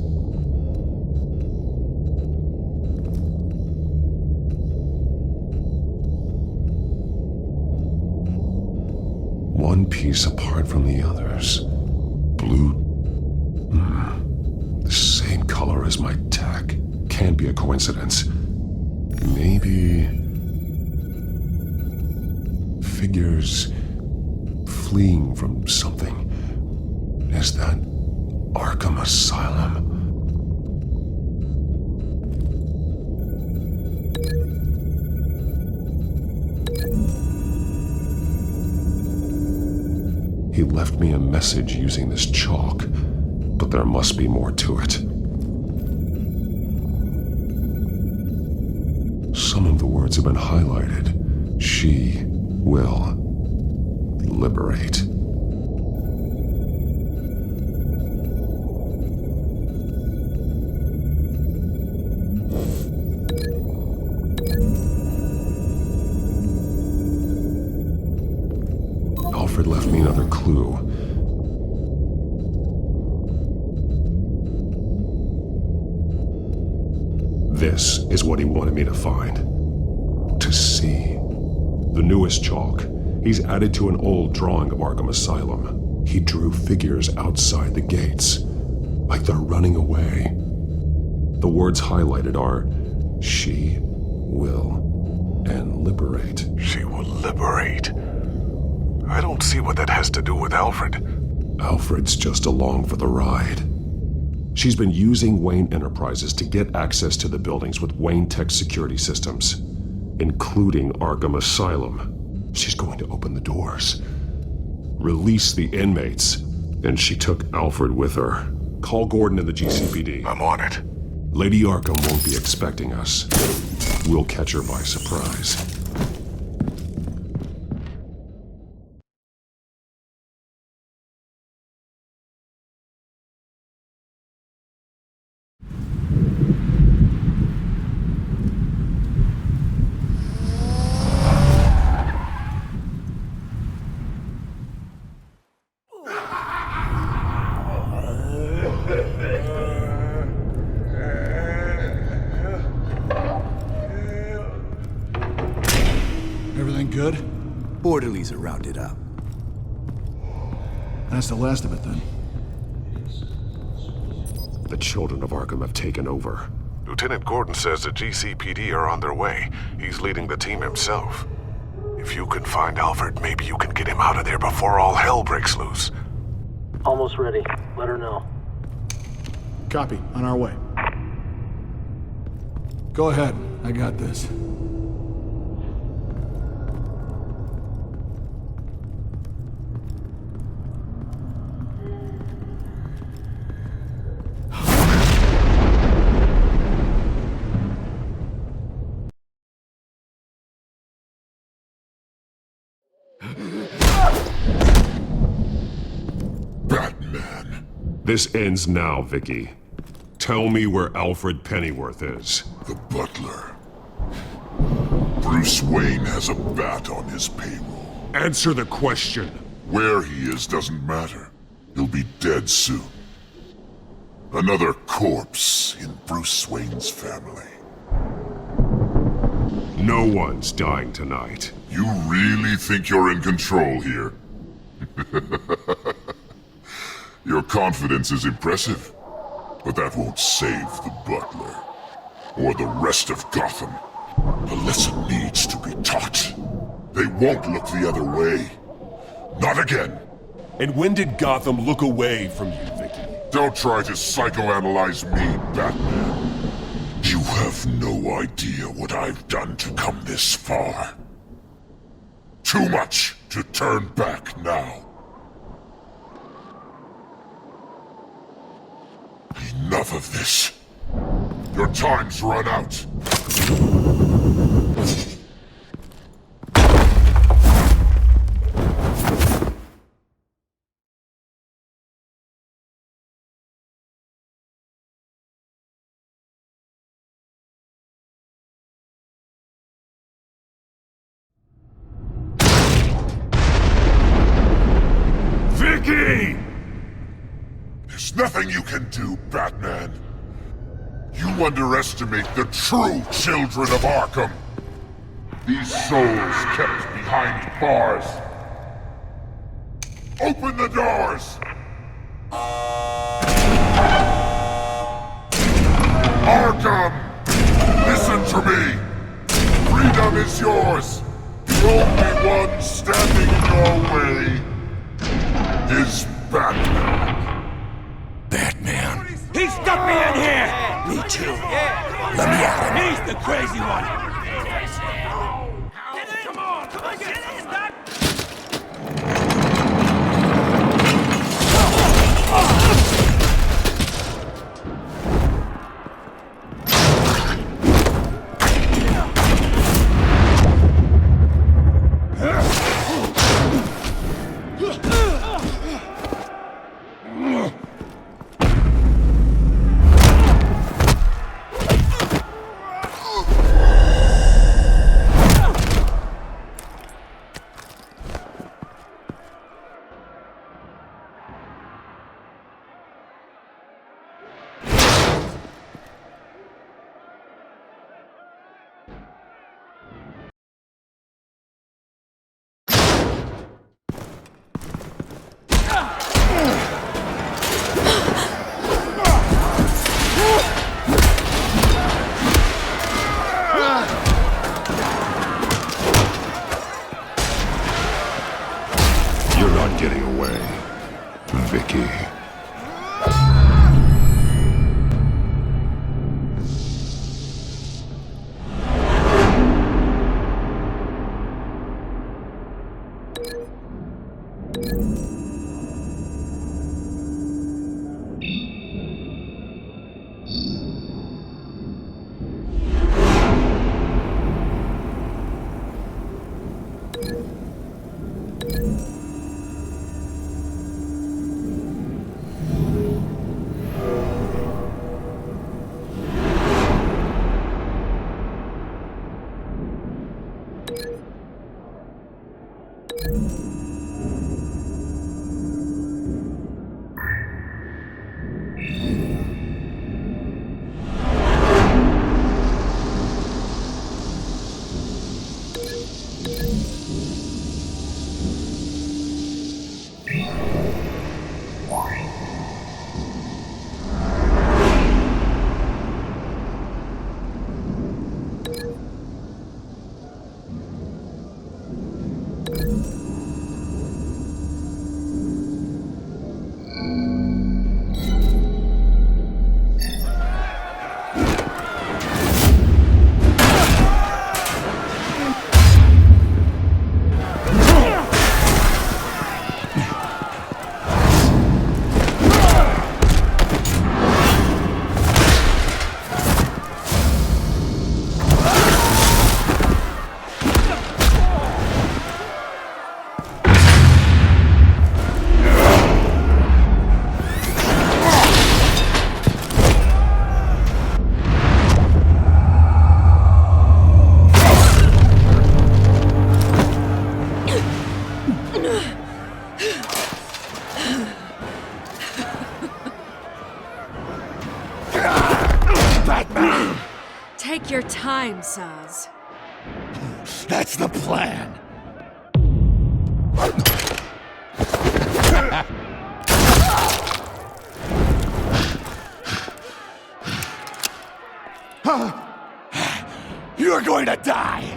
One piece apart from the others. Blue. The same color as my tech. Can't be a coincidence. Maybe... figures fleeing from something. Is that Arkham Asylum? He left me a message using this chalk, but there must be more to it. Some of the words have been highlighted. She will liberate. Alfred left me another clue. This is what he wanted me to find. To see. The newest chalk. He's added to an old drawing of Arkham Asylum. He drew figures outside the gates, like they're running away. The words highlighted are, she will and liberate. She will liberate. I don't see what that has to do with Alfred. Alfred's just along for the ride. She's been using Wayne Enterprises to get access to the buildings with Wayne Tech security systems, including Arkham Asylum. She's going to open the doors, release the inmates, and she took Alfred with her. Call Gordon and the GCPD. I'm on it. Lady Arkham won't be expecting us. We'll catch her by surprise. good? Orderlies are rounded up. That's the last of it, then. The children of Arkham have taken over. Lieutenant Gordon says the GCPD are on their way. He's leading the team himself. If you can find Alfred, maybe you can get him out of there before all hell breaks loose. Almost ready. Let her know. Copy. On our way. Go ahead. I got this. Batman. This ends now, Vicky. Tell me where Alfred Pennyworth is. The butler. Bruce Wayne has a bat on his payroll. Answer the question. Where he is doesn't matter. He'll be dead soon. Another corpse in Bruce Wayne's family. No one's dying tonight. You really think you're in control here? Your confidence is impressive, but that won't save the butler, or the rest of Gotham. A lesson needs to be taught. They won't look the other way. Not again. And when did Gotham look away from you, Vicky? Don't try to psychoanalyze me, Batman. You have no idea what I've done to come this far. Too much to turn back now. Enough of this. Your time's run out. Vicky! There's nothing you can do, Batman. You underestimate the true children of Arkham. These souls kept behind bars. Open the doors! Arkham! Listen to me! Freedom is yours! The only one standing in your way is Batman. Batman. He stuck me in here! Me too. Let me at him. He's the crazy one! Come on! Come on, get in! Stop! Batman! Take your time, Saz. That's the plan. You're going to die!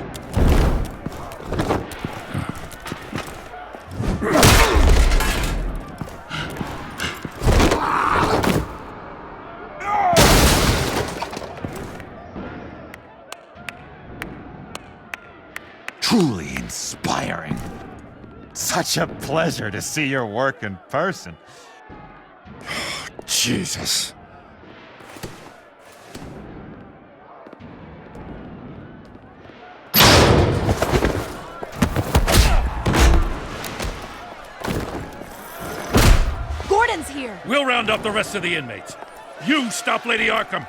Truly inspiring. Such a pleasure to see your work in person. Jesus. Gordon's here! We'll round up the rest of the inmates. You stop Lady Arkham!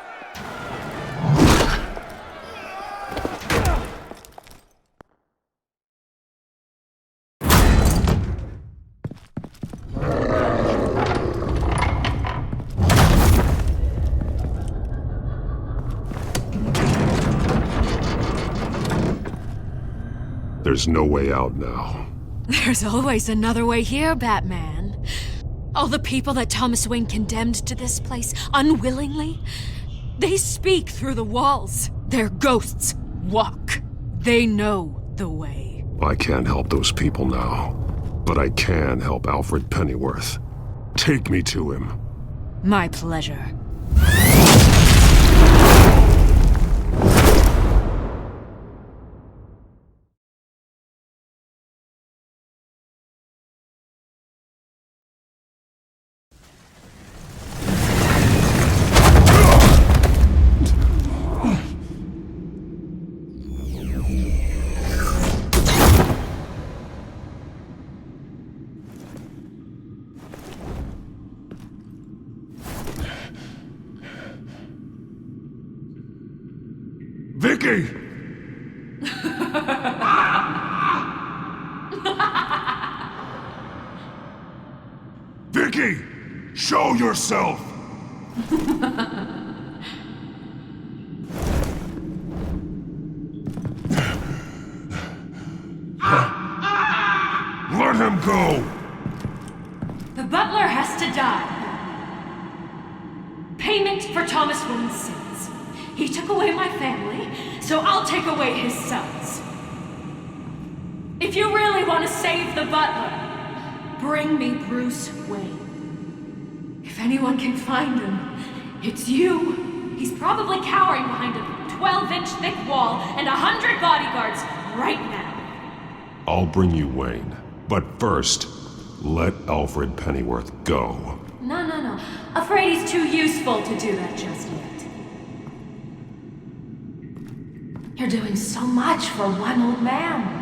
There's no way out now. There's always another way here, Batman. All the people that Thomas Wayne condemned to this place unwillingly, they speak through the walls. Their ghosts walk. They know the way. I can't help those people now, but I can help Alfred Pennyworth. Take me to him. My pleasure. Vicky! Vicky! Show yourself! Let him go! The butler has to die. Payment for Thomas Wayne's sins. He took away my family, so I'll take away his sons. If you really want to save the butler, bring me Bruce Wayne. If anyone can find him, it's you. He's probably cowering behind a 12-inch thick wall and 100 bodyguards right now. I'll bring you Wayne, but first, let Alfred Pennyworth go. No. Afraid he's too useful to do that just yet. You're doing so much for one old man.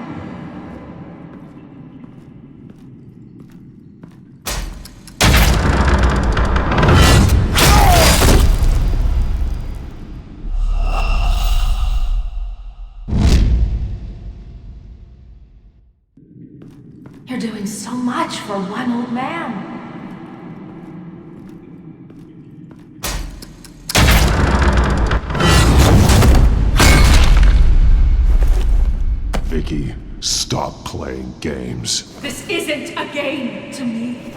You're doing so much for one old man. Vicky, stop playing games. This isn't a game to me.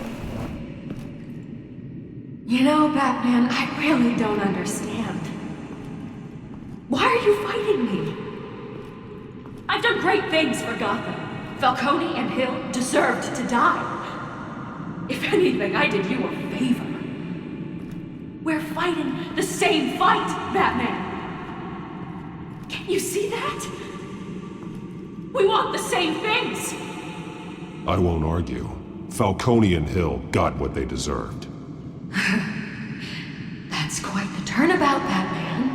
You know, Batman, I really don't understand. Why are you fighting me? I've done great things for Gotham. Falcone and Hill deserved to die. If anything, I did you a favor. We're fighting the same fight, Batman. Can't you see that? We want the same things! I won't argue. Falcone and Hill got what they deserved. That's quite the turnabout, Batman.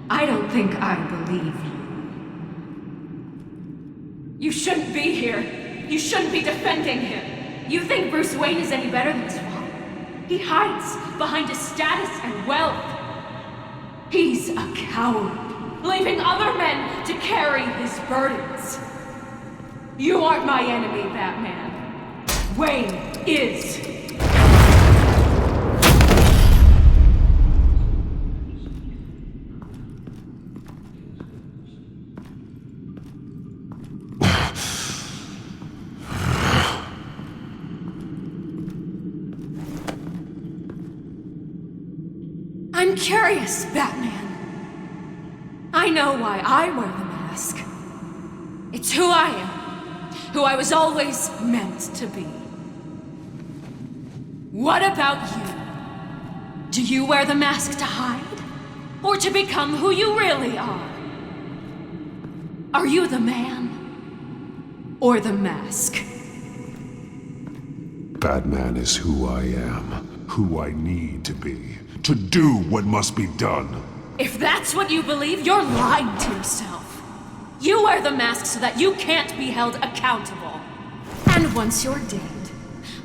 I don't think I believe you. You shouldn't be here. You shouldn't be defending him. You think Bruce Wayne is any better than his father? He hides behind his status and wealth. He's a coward, leaving other men to carry his burdens. You aren't my enemy, Batman. Wayne is. I'm curious, Batman. I know why I wear the mask. It's who I am. Who I was always meant to be. What about you? Do you wear the mask to hide? Or to become who you really are? Are you the man? Or the mask? Batman is who I am, who I need to be, to do what must be done. If that's what you believe, you're lying to yourself. You wear the mask so that you can't be held accountable. And once you're dead,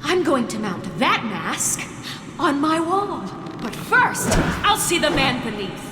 I'm going to mount that mask on my wall. But first, I'll see the man beneath.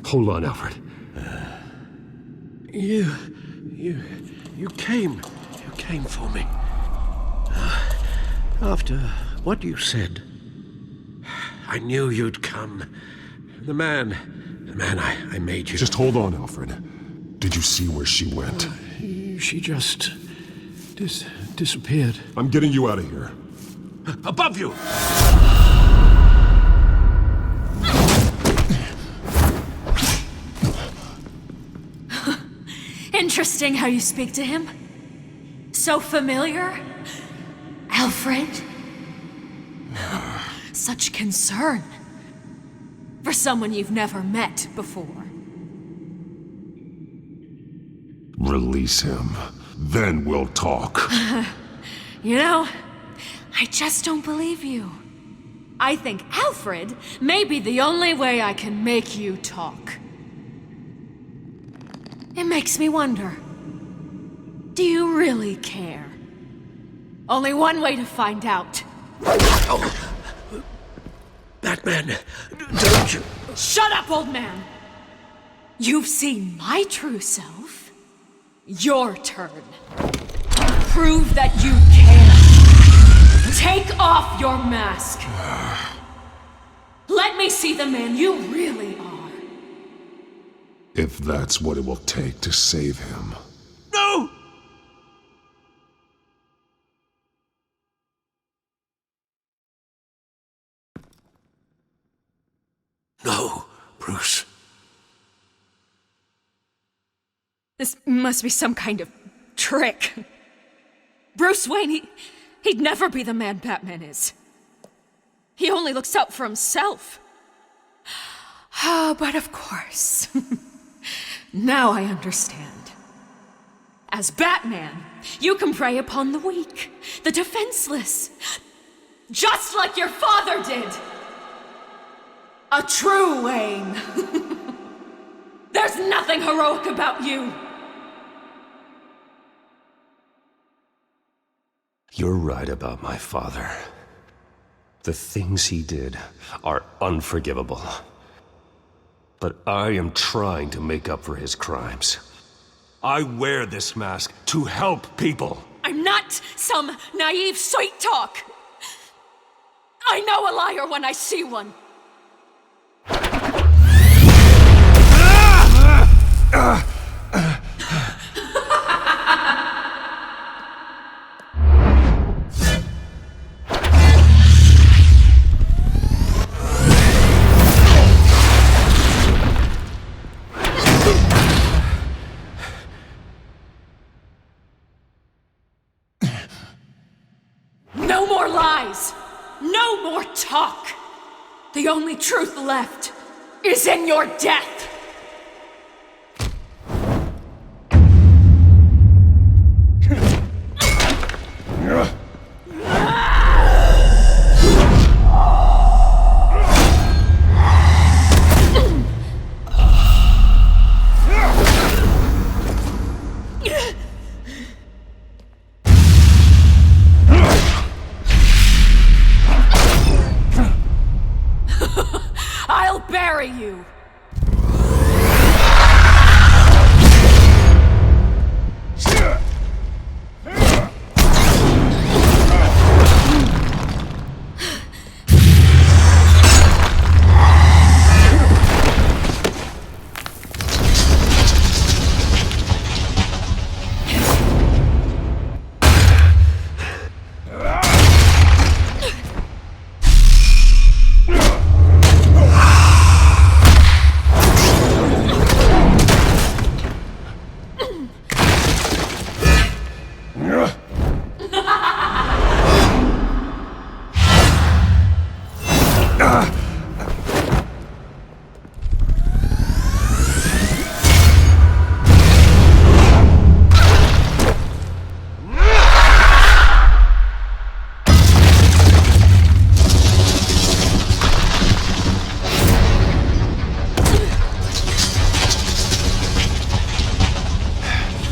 Hold on, Alfred. You came for me. After what you said, I knew you'd come. The man I made you. Just hold on, Alfred. Did you see where she went? She just disappeared. I'm getting you out of here. Above you! Interesting how you speak to him. So familiar. Alfred. Such concern. For someone you've never met before. Release him. Then we'll talk. You know, I just don't believe you. I think Alfred may be the only way I can make you talk. It makes me wonder, do you really care? Only one way to find out. Oh. Batman, don't you... Shut up, old man! You've seen my true self. Your turn. Prove that you care. Take off your mask. Let me see the man you really are. If that's what it will take to save him. No! No, Bruce. This must be some kind of trick. Bruce Wayne, he'd never be the man Batman is. He only looks out for himself. But of course. Now I understand. As Batman, you can prey upon the weak, the defenseless. Just like your father did. A true Wayne. There's nothing heroic about you. You're right about my father. The things he did are unforgivable. But I am trying to make up for his crimes. I wear this mask to help people. I'm not some naive sweet talk. I know a liar when I see one. No more lies! No more talk! The only truth left is in your death! I'll bury you!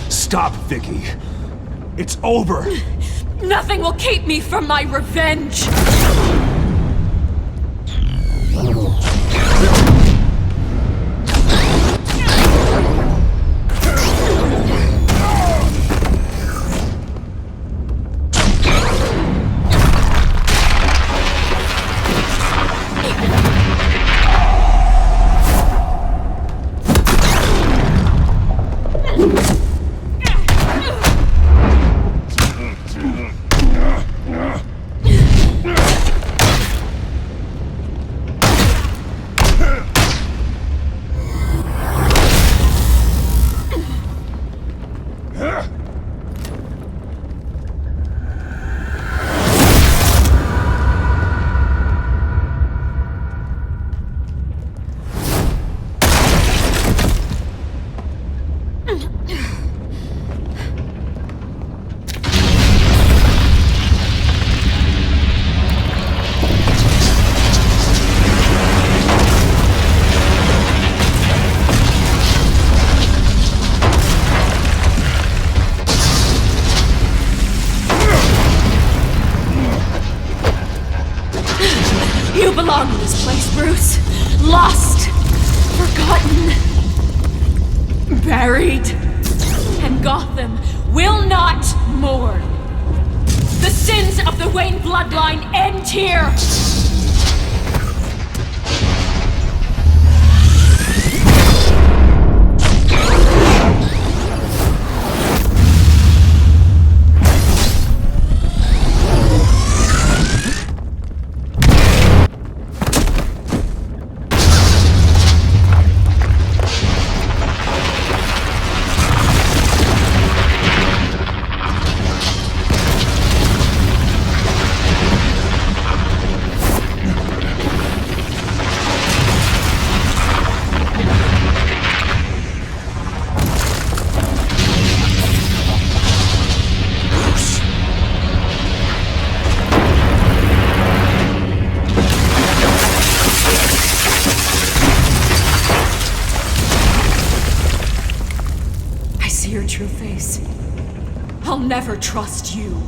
Stop, Vicky. It's over. Nothing will keep me from my revenge! You belong in this place, Bruce. Lost, forgotten, buried. And Gotham will not mourn. The sins of the Wayne bloodline end here. Your true face. I'll never trust you.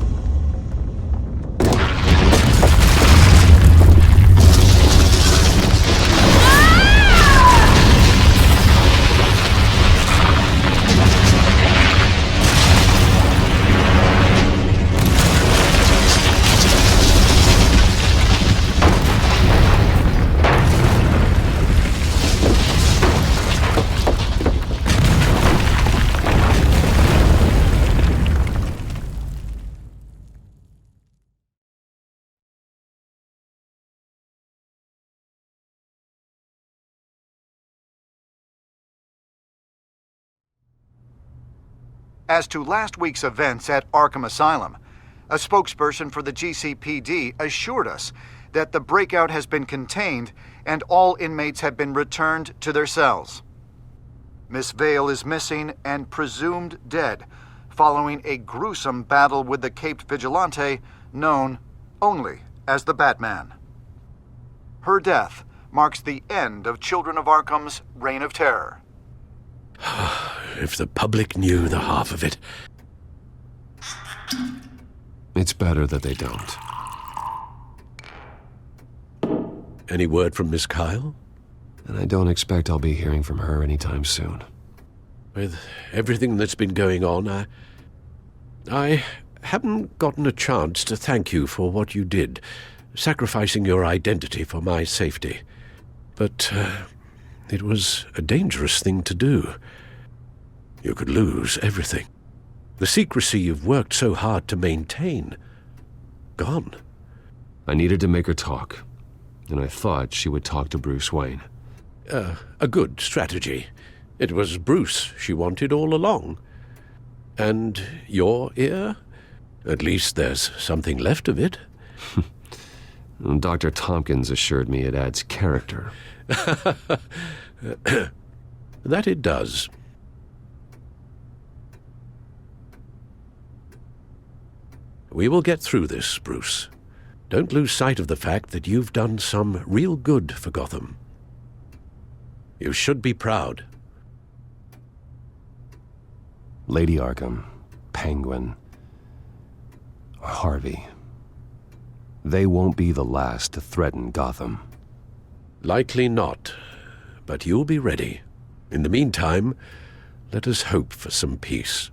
As to last week's events at Arkham Asylum, a spokesperson for the GCPD assured us that the breakout has been contained and all inmates have been returned to their cells. Miss Vale is missing and presumed dead following a gruesome battle with the caped vigilante known only as the Batman. Her death marks the end of Children of Arkham's reign of terror. If the public knew the half of it. It's better that they don't. Any word from Miss Kyle? And I don't expect I'll be hearing from her anytime soon. With everything that's been going on, I haven't gotten a chance to thank you for what you did, sacrificing your identity for my safety. But it was a dangerous thing to do. You could lose everything. The secrecy you've worked so hard to maintain. Gone. I needed to make her talk, and I thought she would talk to Bruce Wayne. A good strategy. It was Bruce she wanted all along. And your ear? At least there's something left of it. Dr. Tompkins assured me it adds character. That it does. We will get through this, Bruce. Don't lose sight of the fact that you've done some real good for Gotham. You should be proud. Lady Arkham, Penguin, Harvey. They won't be the last to threaten Gotham. Likely not, but you'll be ready. In the meantime, let us hope for some peace.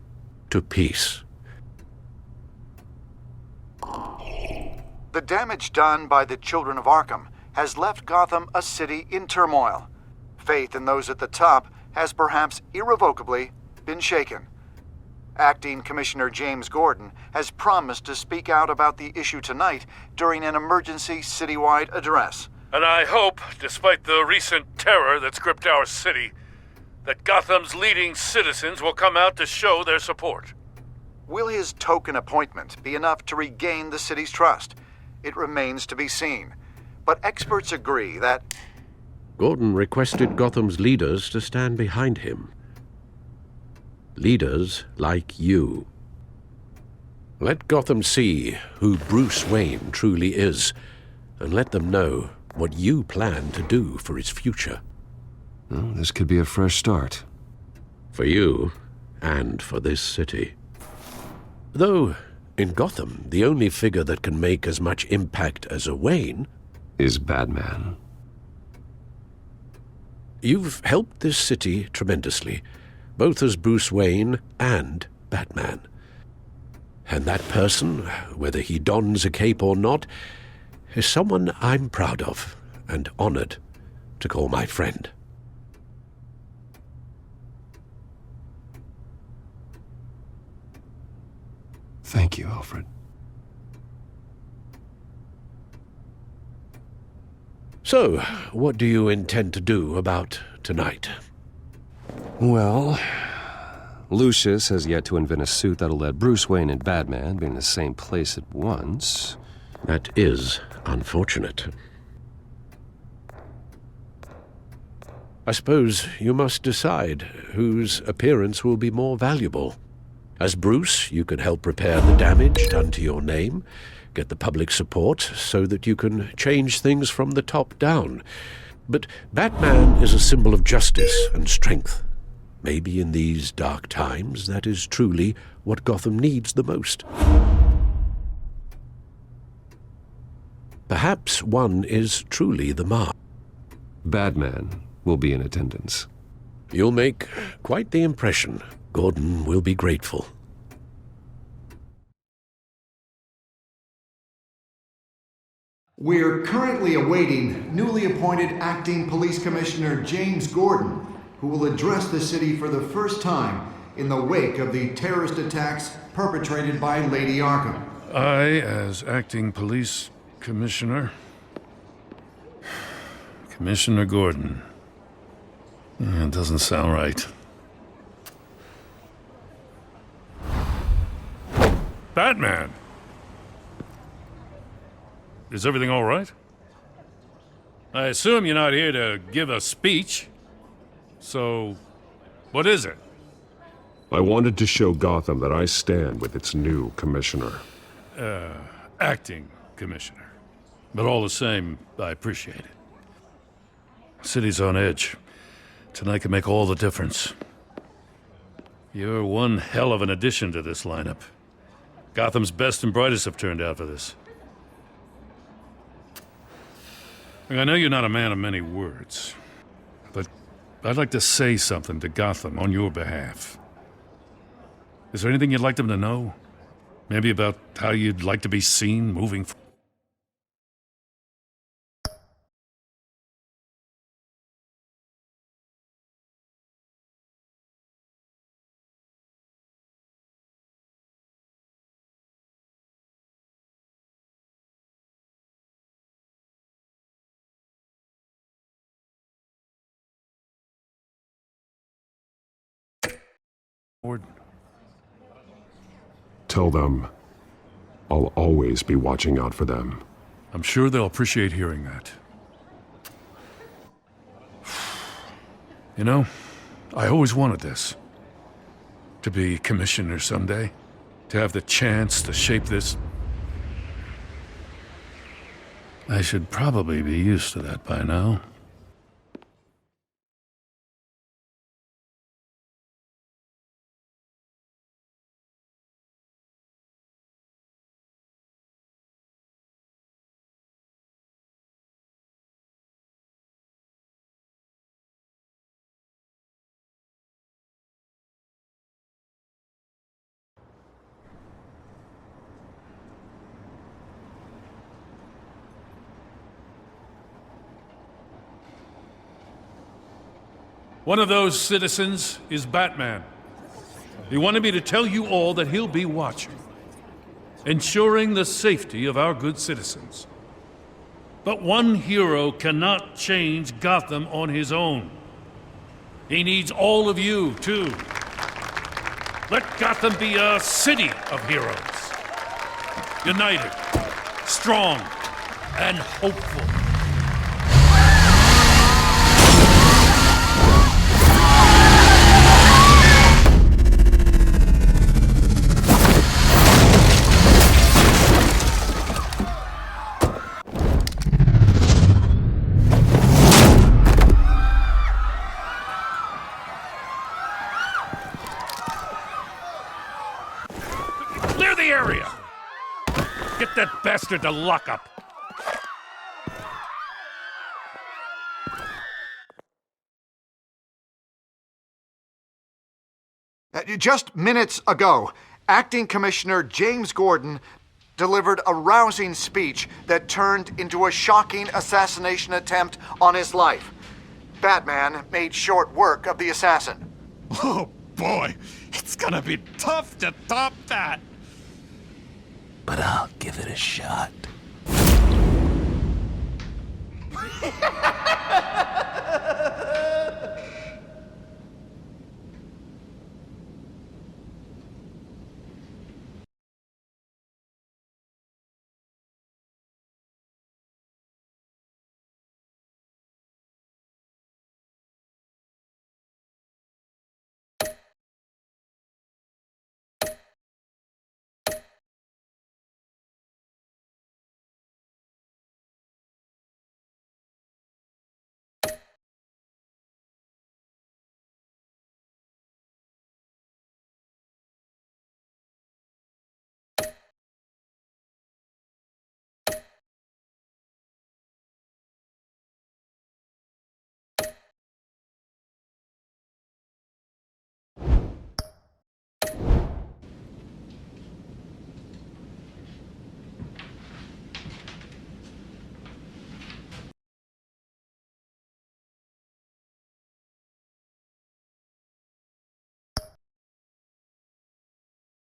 To peace. The damage done by the Children of Arkham has left Gotham a city in turmoil. Faith in those at the top has perhaps irrevocably been shaken. Acting Commissioner James Gordon has promised to speak out about the issue tonight during an emergency citywide address. And I hope, despite the recent terror that's gripped our city, that Gotham's leading citizens will come out to show their support. Will his token appointment be enough to regain the city's trust? It remains to be seen. But experts agree that Gordon requested Gotham's leaders to stand behind him. Leaders like you. Let Gotham see who Bruce Wayne truly is, and let them know what you plan to do for its future. Well, this could be a fresh start. For you, and for this city. Though, in Gotham, the only figure that can make as much impact as a Wayne is Batman. You've helped this city tremendously, both as Bruce Wayne and Batman. And that person, whether he dons a cape or not, is someone I'm proud of and honored to call my friend. Thank you, Alfred. So, what do you intend to do about tonight? Well, Lucius has yet to invent a suit that'll let Bruce Wayne and Batman be in the same place at once. That is unfortunate. I suppose you must decide whose appearance will be more valuable. As Bruce, you can help repair the damage done to your name, get the public support so that you can change things from the top down. But Batman is a symbol of justice and strength. Maybe in these dark times, that is truly what Gotham needs the most. Perhaps one is truly the mark. Batman will be in attendance. You'll make quite the impression. Gordon will be grateful. We're currently awaiting newly appointed Acting Police Commissioner James Gordon, who will address the city for the first time in the wake of the terrorist attacks perpetrated by Lady Arkham. I, as Acting Police Commissioner... Commissioner Gordon. It doesn't sound right. Batman! Is everything all right? I assume you're not here to give a speech. So, what is it? I wanted to show Gotham that I stand with its new commissioner. Acting commissioner. But all the same, I appreciate it. City's on edge. Tonight can make all the difference. You're one hell of an addition to this lineup. Gotham's best and brightest have turned out for this. I know you're not a man of many words, but I'd like to say something to Gotham on your behalf. Is there anything you'd like them to know? Maybe about how you'd like to be seen moving forward? Tell them I'll always be watching out for them. I'm sure they'll appreciate hearing that. You know, I always wanted this. To be commissioner someday. To have the chance to shape this. I should probably be used to that by now. One of those citizens is Batman. He wanted me to tell you all that he'll be watching, ensuring the safety of our good citizens. But one hero cannot change Gotham on his own. He needs all of you, too. Let Gotham be a city of heroes. United, strong, and hopeful. Clear the area! Get that bastard to lock up! Just minutes ago, Acting Commissioner James Gordon delivered a rousing speech that turned into a shocking assassination attempt on his life. Batman made short work of the assassin. Oh boy, it's gonna be tough to top that. But I'll give it a shot.